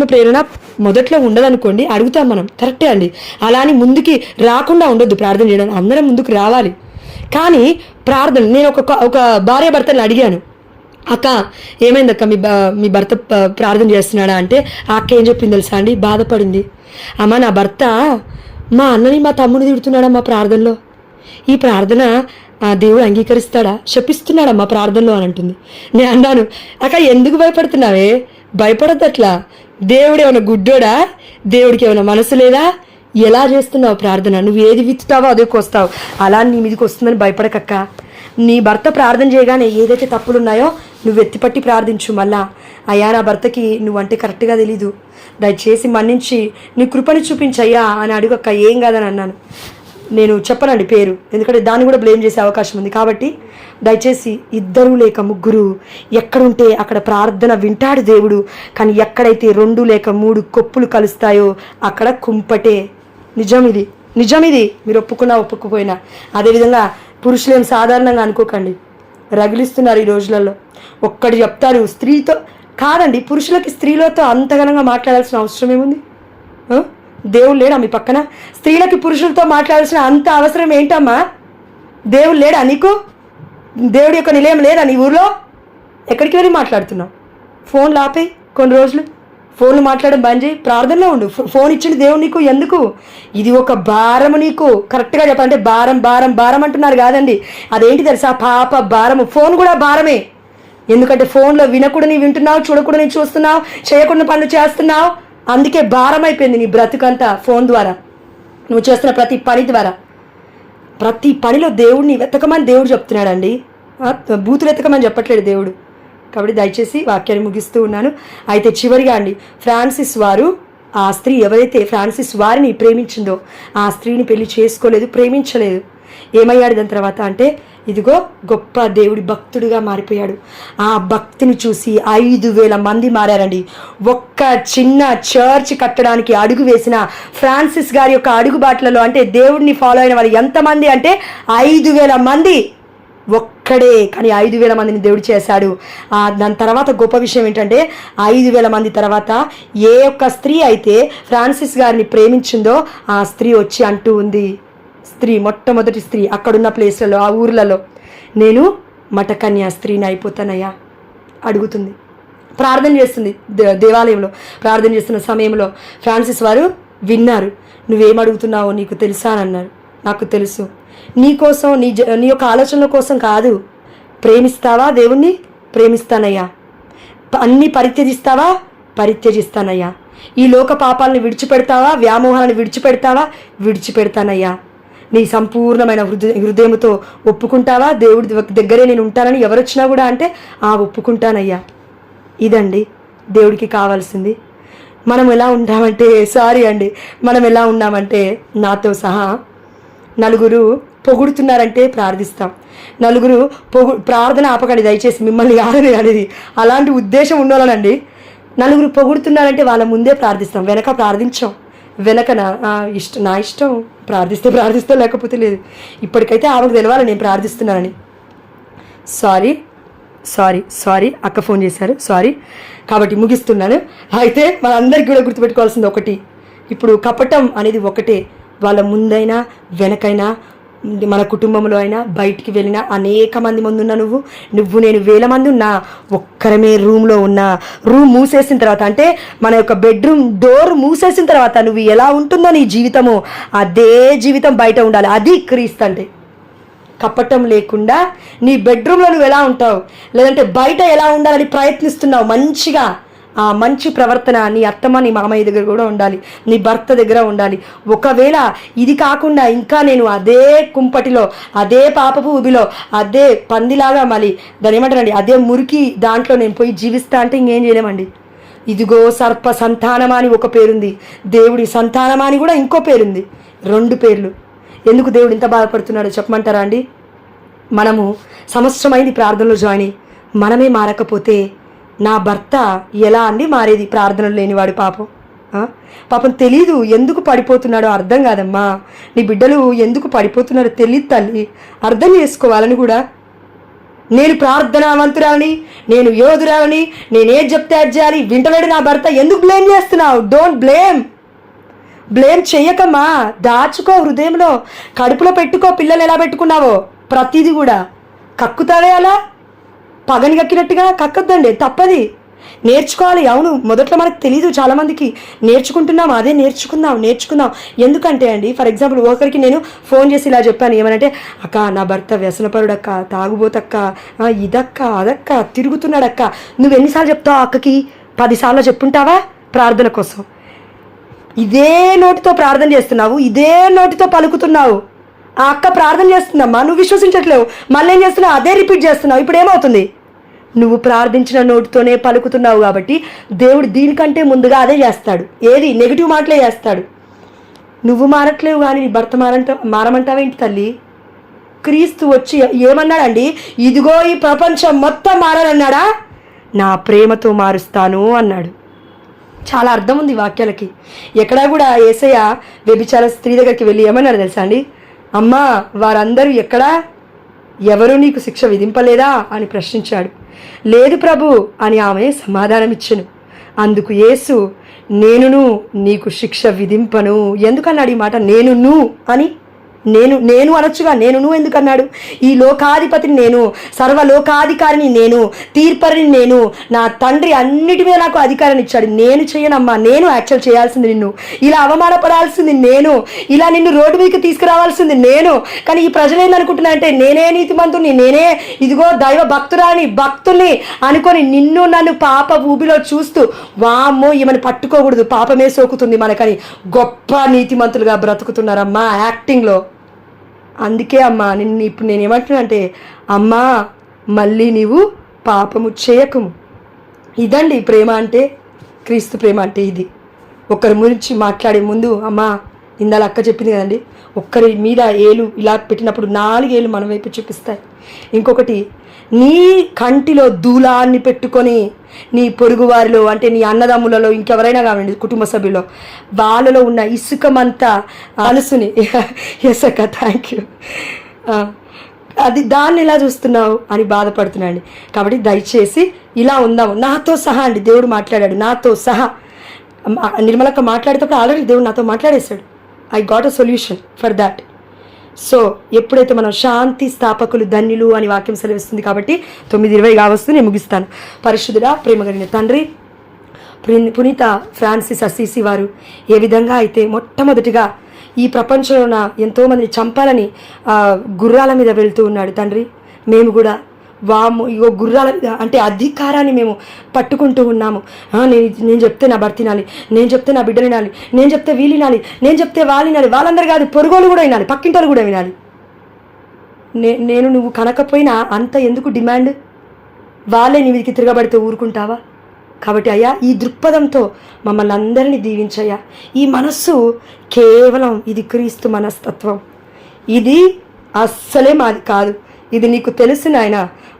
ప్రేరణ మొదట్లో ఉండదనుకోండి, అడుగుతాం మనం, కరెక్టే అండి. అలాని ముందుకి రాకుండా ఉండొద్దు ప్రార్థన చేయడానికి, అందరం ముందుకు రావాలి. కానీ ప్రార్థన, నేను ఒక భార్య భర్తని అడిగాను, అక్క ఏమైందక్క మీ భర్త ప్రార్థన చేస్తున్నాడా అంటే, ఆ అక్క ఏం చెప్పింది తెలుసా అండి? బాధపడింది. అమ్మ, నా భర్త మా అన్నని మా తమ్ముని తిడుతున్నాడా మా ప్రార్థనలో, ఈ ప్రార్థన దేవుడు అంగీకరిస్తాడా? శపిస్తున్నాడమ్మా ప్రార్థనలో అని అంటుంది. నేను అన్నాను, అక్క ఎందుకు భయపడుతున్నావే? భయపడద్దు అట్లా. దేవుడు ఏమైనా గుడ్డోడా? దేవుడికి ఏమైనా మనసు లేదా? ఎలా చేస్తున్నావు ప్రార్థన? నువ్వు ఏది విత్తుతావో అదే కోస్తావు. అలా నీ మీదకి వస్తుందని భయపడకక్క. నీ భర్త ప్రార్థన చేయగానే ఏదైతే తప్పులున్నాయో నువ్వు ఎత్తిపట్టి ప్రార్థించు. మళ్ళా, అయ్యా నా భర్తకి నువ్వంటే కరెక్ట్గా తెలీదు, దయచేసి మన్నించి నీ కృపని చూపించయ్యా అని అడుగక్క. ఏం కాదని అన్నాను. నేను చెప్పనండి పేరు, ఎందుకంటే దాన్ని కూడా బ్లేమ్ చేసే అవకాశం ఉంది. కాబట్టి దయచేసి ఇద్దరు లేక ముగ్గురు ఎక్కడుంటే అక్కడ ప్రార్థన వింటాడు దేవుడు. కానీ ఎక్కడైతే 2 లేక 3 కొప్పులు కలుస్తాయో అక్కడ కుంపటే. నిజం ఇది. మీరు ఒప్పుకున్నా ఒప్పుకుపోయినా. అదేవిధంగా పురుషులేం సాధారణంగా అనుకోకండి, రగిలిస్తున్నారు ఈ రోజులలో. ఒక్కటి చెప్తారు, స్త్రీతో కాదండి, పురుషులకి స్త్రీలతో అంతగనంగా మాట్లాడాల్సిన అవసరం ఏముంది? దేవుడు లేడా మీ పక్కన? స్త్రీలకి పురుషులతో మాట్లాడాల్సిన అంత అవసరం ఏంటమ్మా? దేవుడు లేడా నీకు? దేవుడి యొక్క నిలయం లేదా నీ ఊర్లో? ఎక్కడికి వెళ్ళి మాట్లాడుతున్నావు? ఫోన్లు ఆపేయి కొన్ని రోజులు, ఫోన్లు మాట్లాడడం బంద్ చేయి, ప్రార్థనలో ఉండు. ఫోన్ ఇచ్చింది దేవుడు నీకు ఎందుకు? ఇది ఒక భారము నీకు. కరెక్ట్గా చెప్పాలంటే భారం అంటున్నారు కాదండి, అదేంటి తెలుసా? పాప భారము. ఫోన్ కూడా భారమే. ఎందుకంటే ఫోన్లో వినకూడని వింటున్నావు, చూడకూడని చూస్తున్నావు, చేయకూడని పనులు చేస్తున్నావు. అందుకే భారం అయిపోయింది నీ బ్రతుకంతా. ఫోన్ ద్వారా నువ్వు చేస్తున్న ప్రతి పని ద్వారా, ప్రతి పనిలో దేవుడిని వెతకమని దేవుడు చెప్తున్నాడండి, బూతులు వెతకమని చెప్పట్లేడు దేవుడు. కాబట్టి దయచేసి వాక్యాన్ని ముగిస్తూ ఉన్నాను. అయితే చివరిగా అండి, ఫ్రాన్సిస్ వారు, ఆ స్త్రీ ఎవరైతే ఫ్రాన్సిస్ వారిని ప్రేమించిందో ఆ స్త్రీని పెళ్లి చేసుకోలేదు, ప్రేమించలేదు. ఏమయ్యాడు దాని తర్వాత అంటే, ఇదిగో గొప్ప దేవుడి భక్తుడిగా మారిపోయాడు. ఆ భక్తిని చూసి 5,000 మంది మారారండి. ఒక్క చిన్న చర్చ్ కట్టడానికి అడుగు వేసిన ఫ్రాన్సిస్ గారి యొక్క అడుగుబాట్లలో, అంటే దేవుడిని ఫాలో అయిన వాళ్ళు ఎంతమంది అంటే 5,000 మంది. ఒక్కడే, కానీ 5,000 మందిని దేవుడు చేశాడు. దాని తర్వాత గొప్ప విషయం ఏంటంటే, 5,000 మంది తర్వాత ఏ ఒక్క స్త్రీ అయితే ఫ్రాన్సిస్ గారిని ప్రేమించిందో ఆ స్త్రీ వచ్చి అంటూ ఉంది, మొట్టమొదటి స్త్రీ అక్కడున్న ప్లేస్లలో, ఆ ఊర్లలో, నేను మఠకన్యా స్త్రీని అయిపోతానయ్యా అడుగుతుంది. ప్రార్థన చేస్తుంది, దేవాలయంలో ప్రార్థన చేస్తున్న సమయంలో ఫ్రాన్సిస్ వారు విన్నారు. నువ్వేం అడుగుతున్నావో నీకు తెలుసా అని అన్నారు. నాకు తెలుసు. నీకోసం, నీ యొక్క ఆలోచనల కోసం కాదు. ప్రేమిస్తావా దేవుణ్ణి? ప్రేమిస్తానయ్యా. అన్నీ పరిత్యజిస్తావా? పరిత్యజిస్తానయ్యా. ఈ లోక పాపాలను విడిచిపెడతావా? వ్యామోహాలను విడిచిపెడతావా? విడిచిపెడతానయ్యా. నీ సంపూర్ణమైన హృదయంతో ఒప్పుకుంటావా? దేవుడి దగ్గరే నేను ఉంటానని ఎవరొచ్చినా కూడా అంటే ఒప్పుకుంటానయ్యా. ఇదండి దేవుడికి కావాల్సింది. మనం ఎలా ఉంటామంటే, సారీ అండి, మనం ఎలా ఉన్నామంటే, నాతో సహా నలుగురు పొగుడుతున్నారంటే ప్రార్థిస్తాం. నలుగురు ప్రార్థన ఆపకండి దయచేసి, మిమ్మల్ని కాదని అనేది, అలాంటి ఉద్దేశం ఉన్నోళ్ళనండి. నలుగురు పొగుడుతున్నారంటే వాళ్ళ ముందే ప్రార్థిస్తాం, వెనక ప్రార్థించాం. వెనక నా ఇష్టం, ప్రార్థిస్తే లేకపోతే లేదు. ఇప్పటికైతే ఆమెకు తెలవాలి నేను ప్రార్థిస్తున్నానని. సారీ అక్క ఫోన్ చేశారు, సారీ. కాబట్టి ముగిస్తున్నాను. అయితే మనందరికీ కూడా గుర్తుపెట్టుకోవాల్సింది ఒకటి, ఇప్పుడు కపటం అనేది ఒకటే. వాళ్ళ ముందైనా వెనకైనా, మన కుటుంబంలో అయినా, బయటికి వెళ్ళినా అనేక మంది ముందు ఉన్నా, నువ్వు నేను వేల మంది ఉన్నా, ఒక్కరమే రూమ్లో ఉన్నా, రూమ్ మూసేసిన తర్వాత, అంటే మన యొక్క బెడ్రూమ్ డోర్ మూసేసిన తర్వాత నువ్వు ఎలా ఉంటుందో నీ జీవితము, అదే జీవితం బయట ఉండాలి. అది క్రీస్తు అంటే. కపటం లేకుండా నీ బెడ్రూమ్లో నువ్వు ఎలా ఉంటావు, లేదంటే బయట ఎలా ఉండాలని ప్రయత్నిస్తున్నావు, మంచిగా ఆ మంచి ప్రవర్తన నీ అత్తమ్మ నీ మామయ్య దగ్గర కూడా ఉండాలి, నీ భర్త దగ్గర ఉండాలి. ఒకవేళ ఇది కాకుండా ఇంకా నేను అదే కుంపటిలో, అదే పాపపు ఊబిలో, అదే పందిలాగా మళ్ళీ దాని ఏమంటారండి, అదే మురికి దాంట్లో నేను పోయి జీవిస్తా అంటే ఇంకేం చేయలేమండి. ఇదిగో సర్ప సంతానమా అని ఒక పేరుంది, దేవుడి సంతానమా అని కూడా ఇంకో పేరుంది, 2 పేర్లు. ఎందుకు దేవుడు ఇంత బాధపడుతున్నాడో చెప్పమంటారా అండి? మనము సంవత్సరమైంది ప్రార్థనలో జాయిన్ అయ్యి మనమే మారకపోతే నా భర్త ఎలా అండి మారేది? ప్రార్థనలు లేనివాడు పాపం తెలీదు, ఎందుకు పడిపోతున్నాడో అర్థం కాదమ్మా. నీ బిడ్డలు ఎందుకు పడిపోతున్నారో తెలియదు తల్లి, అర్థం చేసుకోవాలని కూడా. నేను ప్రార్థనావంతురాలని, నేను యోధురాలని, నేనేం చెప్తే అది చేయాలి, వింటలేడు నా భర్త, ఎందుకు బ్లేమ్ చేస్తున్నావు? డోంట్ బ్లేమ్ చెయ్యకమ్మా, దాచుకో హృదయంలో, కడుపులో పెట్టుకో. పిల్లలు ఎలా పెట్టుకున్నావో ప్రతిదీ కూడా కక్కుతావే, అలా పగని కక్కినట్టుగా కక్కద్దండి, తప్పది. నేర్చుకోవాలి. అవును, మొదట్లో మనకు తెలీదు, చాలామందికి నేర్చుకుంటున్నాం, అదే నేర్చుకుందాం. ఎందుకంటే అండి, ఫర్ ఎగ్జాంపుల్ ఒకరికి నేను ఫోన్ చేసి ఇలా చెప్పాను, ఏమనంటే, అక్క నా భర్త వ్యసనపరుడక్క, తాగుబోతక్క, ఇదక్క అదక్క, తిరుగుతున్నాడక్క. నువ్వు ఎన్నిసార్లు చెప్తావు అక్కకి? 10 సార్లు చెప్పుంటావా ప్రార్థన కోసం? ఇదే నోటితో ప్రార్థన చేస్తున్నావు, ఇదే నోటితో పలుకుతున్నావు. ఆ అక్క ప్రార్థన చేస్తుందమ్మా, నువ్వు విశ్వసించట్లేవు, మళ్ళీ ఏం చేస్తున్నావు? అదే రిపీట్ చేస్తున్నావు. ఇప్పుడు ఏమవుతుంది? నువ్వు ప్రార్థించిన నోటితోనే పలుకుతున్నావు కాబట్టి దేవుడు దీనికంటే ముందుగా అదే చేస్తాడు. ఏది? నెగిటివ్ మాటలే చేస్తాడు. నువ్వు మారట్లేవు కానీ నీ భర్త మారమంటావేంటి తల్లి? క్రీస్తు వచ్చి ఏమన్నాడండి? ఇదిగో ఈ ప్రపంచం మొత్తం మారాలన్నాడా? నా ప్రేమతో మారుస్తాను అన్నాడు. చాలా అర్థం ఉంది వాక్యాలకి. ఎక్కడా కూడా యేసయ్య వ్యభిచార స్త్రీ దగ్గరికి వెళ్ళి ఏమన్నాడు తెలుసా అండి? అమ్మా వారందరూ ఎక్కడా, ఎవరు నీకు శిక్ష విధింపలేదా అని ప్రశ్నించాడు. లేదు ప్రభు అని ఆమె సమాధానం ఇచ్చెను. అందుకు యేసు, నేనును నీకు శిక్ష విధింపను. ఎందుకన్నాడు ఈ మాట? నేనును అని. నేను అనొచ్చుగా, నేనును ఎందుకన్నాడు? ఈ లోకాధిపతిని నేను, సర్వలోకాధికారిని నేను, తీర్పరిని నేను, నా తండ్రి అన్నిటి మీద నాకు అధికారాన్ని ఇచ్చాడు. నేను చేయనమ్మా, నేను యాక్చువల్ చేయాల్సింది నిన్ను, ఇలా అవమానపడాల్సింది నేను, ఇలా నిన్ను రోడ్డు మీదకి తీసుకురావాల్సింది నేను. కానీ ఈ ప్రజలు ఏందనుకుంటున్నారంటే నేనే నీతిమంతుని, నేనే ఇదిగో దైవ భక్తుల్ని అనుకొని నిన్ను నన్ను పాప ఊబిలో చూస్తూ, వామ్మో ఈమెను పట్టుకోకూడదు, పాపమే సోకుతుంది మనకని గొప్ప నీతిమంతులుగా బ్రతుకుతున్నారమ్మా యాక్టింగ్లో. అందుకే అమ్మా ఇప్పుడు నేనేమంటున్నా అంటే, అమ్మా మళ్ళీ నీవు పాపము చేయకము. ఇదండి ప్రేమ అంటే, క్రీస్తు ప్రేమ అంటే ఇది. ఒకరి గురించి మాట్లాడే ముందు, అమ్మా ఇందాల అక్క చెప్పింది కదండి, ఒక్కరి మీద ఏలు ఇలా పెట్టినప్పుడు 4 ఏళ్ళు మన వైపు చూపిస్తాయి. ఇంకొకటి, నీ కంటిలో దూలాన్ని పెట్టుకొని నీ పొరుగు వారిలో, అంటే నీ అన్నదమ్ములలో, ఇంకెవరైనా కావండి కుటుంబ సభ్యులో, వాళ్ళలో ఉన్న ఇసుకమంతా అలుసుని ఎస్ అక్క థ్యాంక్ యూ, అది దాన్ని ఎలా చూస్తున్నావు అని బాధపడుతున్నాండి. కాబట్టి దయచేసి ఇలా ఉందాము, నాతో సహా అండి. దేవుడు మాట్లాడాడు నాతో సహా. నిర్మలక్క మాట్లాడేటప్పుడు ఆల్రెడీ దేవుడు నాతో మాట్లాడేశాడు. I got a solution for that. So ఎప్పుడైతే మనం శాంతి స్థాపకులు ధన్యులు అని వాక్యం సెలవిస్తుంది. కాబట్టి 9:20 కావస్తుంది, నేను ముగిస్తాను. పరిశుద్ధుడా ప్రేమగలిగిన తండ్రి, పునీత ఫ్రాన్సిస్ అసీసి వారు ఏ విధంగా అయితే మొట్టమొదటిగా ఈ ప్రపంచంలో ఉన్న ఎంతోమందిని చంపాలని గుర్రాల మీద వెళ్తూ ఉన్నాడు తండ్రి. మేము కూడా ఇగో గుర్రాల మీద అంటే అధికారాన్ని మేము పట్టుకుంటూ ఉన్నాము. నేను చెప్తే నా భర్త వినాలి, నేను చెప్తే నా బిడ్డలు వినాలి, నేను చెప్తే వీళ్ళు వినాలి, నేను చెప్తే వాళ్ళు వినాలి, వాళ్ళందరూ కాదు పొరుగోళ్ళు కూడా వినాలి, పక్కింటోళ్ళు కూడా వినాలి. నువ్వు కనకపోయినా అంత ఎందుకు డిమాండ్? వాళ్ళే నీ మీదకి తిరగబడితే ఊరుకుంటావా? కాబట్టి అయ్యా ఈ దృక్పథంతో మమ్మల్ని అందరినీ దీవించయ్యా. ఈ మనస్సు కేవలం ఇది క్రీస్తు మనస్తత్వం, ఇది అస్సలే మాది కాదు. ఇది నీకు తెలుసు నాయన.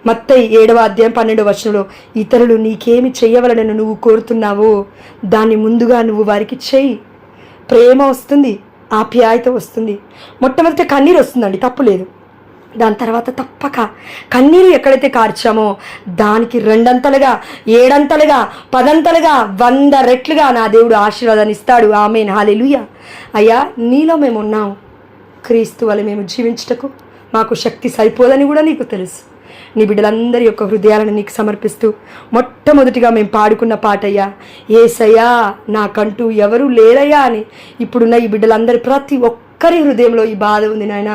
మత్తయి 7వ అధ్యాయం 12వ వచనంలో ఇతరులు నీకేమి చెయ్యవలనని నువ్వు కోరుతున్నావో దాన్ని ముందుగా నువ్వు వారికి చెయ్యి. ప్రేమ వస్తుంది, ఆప్యాయత వస్తుంది. మొట్టమొదటి కన్నీరు వస్తుందండి, తప్పు లేదు. దాని తర్వాత తప్పక కన్నీరు ఎక్కడైతే కార్చామో దానికి 2 అంతలుగా, 7 అంతలుగా, 10 అంతలుగా, 100 రెట్లుగా నా దేవుడు ఆశీర్వాదాన్ని ఇస్తాడు. ఆమేన్, హల్లెలూయా. అయ్యా నీలో మేము ఉన్నాం. క్రీస్తు వలె మేము జీవించుటకు మాకు శక్తి సరిపోదని కూడా నీకు తెలుసు. నీ బిడ్డలందరి యొక్క హృదయాలను నీకు సమర్పిస్తూ మొట్టమొదటిగా మేము పాడుకున్న పాట అయ్యా, యేసయ్యా నాకంటూ ఎవరూ లేరయ్యా అని. ఇప్పుడున్న ఈ బిడ్డలందరి ప్రతి ఒక్కరి హృదయంలో ఈ బాధ ఉంది నాయన.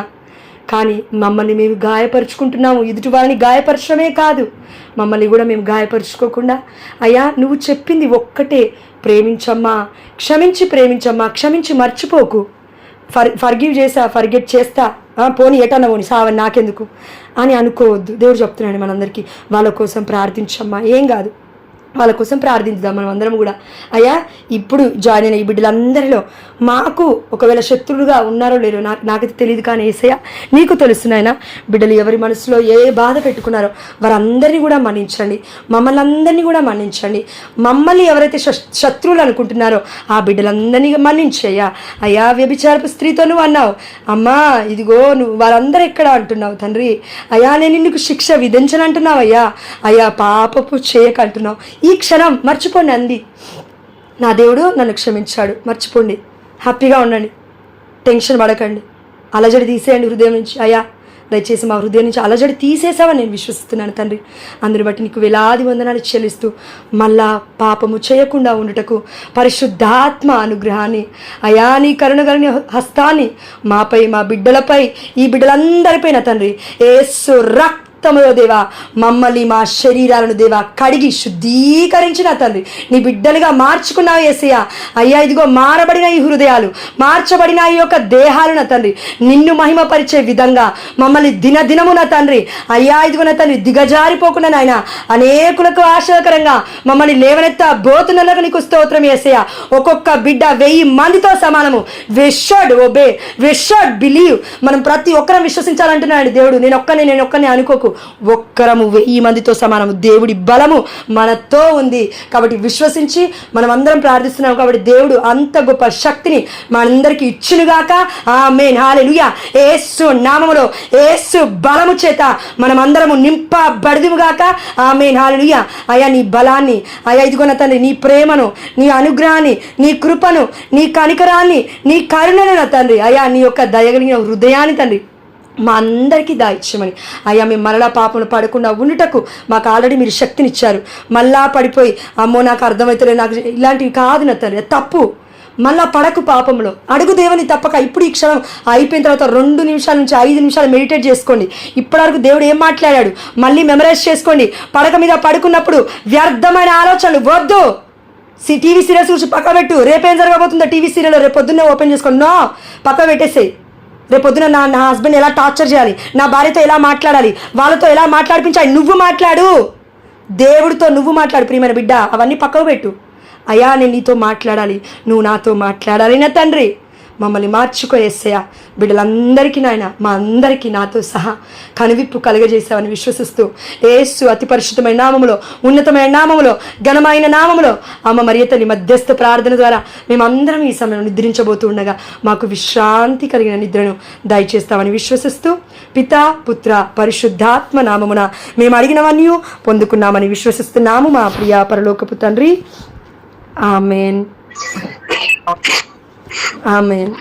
కానీ మమ్మల్ని మేము గాయపరుచుకుంటున్నాము. ఎదుటి వారిని గాయపరచడమే కాదు, మమ్మల్ని కూడా మేము గాయపరుచుకోకుండా అయ్యా నువ్వు చెప్పింది ఒక్కటే, ప్రేమించమ్మా, క్షమించి ప్రేమించమ్మా, క్షమించి మర్చిపోకు. ఫర్గివ్ చేసా, ఫర్గెట్ చేస్తా, పోనీ ఎటన్నా పోని సావని నాకెందుకు అని అనుకోవద్దు. దేవుడు చెప్తున్నాడు మనందరికీ, వాళ్ళ కోసం ప్రార్థించమ్మా, ఏం కాదు, వాళ్ళ కోసం ప్రార్థించుదాం మనం అందరం కూడా. అయ్యా ఇప్పుడు జాయిన్ అయిన ఈ బిడ్డలందరిలో మాకు ఒకవేళ శత్రువులుగా ఉన్నారో లేరో నాకైతే తెలియదు, కానీ యేసయ్య నీకు తెలుసునైనా బిడ్డలు ఎవరి మనసులో ఏ బాధ పెట్టుకున్నారో వారందరినీ కూడా మన్నించండి, మమ్మల్ని అందరినీ కూడా మన్నించండి. మమ్మల్ని ఎవరైతే శత్రువులు అనుకుంటున్నారో ఆ బిడ్డలందరినీ మన్నించయ్యా. అయ్యా వ్యభిచారపు స్త్రీతో నువ్వు అన్నావు, అమ్మా ఇదిగో నువ్వు వారందరూ ఎక్కడ అంటున్నావు తండ్రి. అయ్యా నేను నీకు శిక్ష విధించనంటున్నావు అయ్యా. అయ్యా పాపపు చేయక అంటున్నావు. ఈ క్షణం మర్చిపోండి అంది నా దేవుడు నన్ను క్షమించాడు. మర్చిపోండి, హ్యాపీగా ఉండండి, టెన్షన్ పడకండి, అలజడి తీసేయండి హృదయం నుంచి. అయ్యా దయచేసి మా హృదయం నుంచి అలజడి తీసేసావని నేను విశ్వసిస్తున్నాను తండ్రి. అందుని బట్టి నీకు వేలాది వందనాలు చెల్లిస్తూ మళ్ళా పాపము చేయకుండా ఉండుటకు పరిశుద్ధాత్మ అనుగ్రహాన్ని, అయా నీ కరుణగలిగిన హస్తాన్ని మాపై, మా బిడ్డలపై, ఈ బిడ్డలందరిపైన తండ్రి యేసు రక్తములో దేవా మమ్మల్ని, మా శరీరాలను దేవా కడిగి శుద్ధీకరించిన తండ్రి నీ బిడ్డలుగా మార్చుకున్నావు యేసయ్య. అయ్యా ఇదిగో మారబడిన ఈ హృదయాలు, మార్చబడిన ఈ యొక్క దేహాలను తండ్రి నిన్ను మహిమపరిచే విధంగా మమ్మల్ని దినదినమున తండ్రి అయ్యా ఇదిగో నా తండ్రి దిగజారిపోకుండా నాయన అనేకులకు ఆశ్చర్యకరంగా మమ్మల్ని లేవనెత్త బోతునలకు నీకు స్తోత్రం యేసయ్య. ఒక్కొక్క బిడ్డ 1000 మందితో సమానము. We should obey, we should believe. మనం ప్రతి ఒక్కరం విశ్వసించాలంటున్నాడు దేవుడు. నేను ఒక్కనే అనుకోకు, ఒక్కరము 1000 మందితో సమానము. దేవుడి బలము మనతో ఉంది కాబట్టి విశ్వసించి మనం అందరం ప్రార్థిస్తున్నాం. కాబట్టి దేవుడు అంత గొప్ప శక్తిని మనందరికీ ఇచ్చునుగాక. ఆమేన్, హల్లెలూయా. యేసు నామములో, యేసు బలము చేత మనం అందరము నింపబడిదుముగాక. ఆమేన్, హల్లెలూయా. అయ్యా నీ బలాన్ని, అయ్యా ఇదిగోన తండ్రి నీ ప్రేమను, నీ అనుగ్రహాన్ని, నీ కృపను, నీ కనికరాన్ని, నీ కరుణను నా తండ్రి అయ్యా నీ యొక్క దయగలిగిన హృదయాన్ని తండ్రి మా అందరికీ దాయిచ్చమని. అయ్యా మేము మరలా పాపను పడకుండా ఉండుటకు మాకు ఆల్రెడీ మీరు శక్తినిచ్చారు. మళ్ళా పడిపోయి అమ్మో నాకు అర్థమవుతలే, నాకు ఇలాంటివి కాదు నా తండ్రి, తప్పు. మళ్ళా పడకు పాపంలో, అడుగు దేవుని తప్పక. ఇప్పుడు ఈ క్షణం అయిపోయిన తర్వాత 2 నిమిషాల నుంచి 5 నిమిషాలు మెడిటేట్ చేసుకోండి. ఇప్పటివరకు దేవుడు ఏం మాట్లాడాడు మళ్ళీ మెమరైజ్ చేసుకోండి. పడక మీద పడుకున్నప్పుడు వ్యర్థమైన ఆలోచనలు వద్దు. టీవీ సీరియల్స్ చూసి పక్క పెట్టు. రేపేం జరగబోతుందో టీవీ సీరియల్ రేపు పొద్దున్నే ఓపెన్ చేసుకోండి. నో, పక్క పెట్టేసేయి. రేపొద్దున నా హస్బెండ్ ఎలా టార్చర్ చేయాలి, నా భార్యతో ఎలా మాట్లాడాలి, వాళ్ళతో ఎలా మాట్లాడిపించాలి, నువ్వు మాట్లాడు. దేవుడితో నువ్వు మాట్లాడు ప్రియమైన బిడ్డ. అవన్నీ పక్కకు పెట్టు. అయ్యా నేను నీతో మాట్లాడాలి, నువ్వు నాతో మాట్లాడాలి నా తండ్రి. మమ్మల్ని మార్చుకో యేసయ్య. బిడ్డలందరికీ నాయన, మా అందరికీ నాతో సహా కనువిప్పు కలుగజేసావని విశ్వసిస్తూ యేసు అతి పరిశుద్ధమైన నామములో, ఉన్నతమైన నామములో, ఘనమైన నామములో అమ్మ మరియతని మధ్యస్థ ప్రార్థన ద్వారా మేమందరం ఈ సమయంలో నిద్రించబోతూ ఉండగా మాకు విశ్రాంతి కలిగిన నిద్రను దయచేస్తామని విశ్వసిస్తూ పితా పుత్ర పరిశుద్ధాత్మ నామమున మేము అడిగినవన్నీ పొందుకున్నామని విశ్వసిస్తున్నాము మా ప్రియ పరలోకపు తండ్రి. ఆమేన్, ఆమేన్.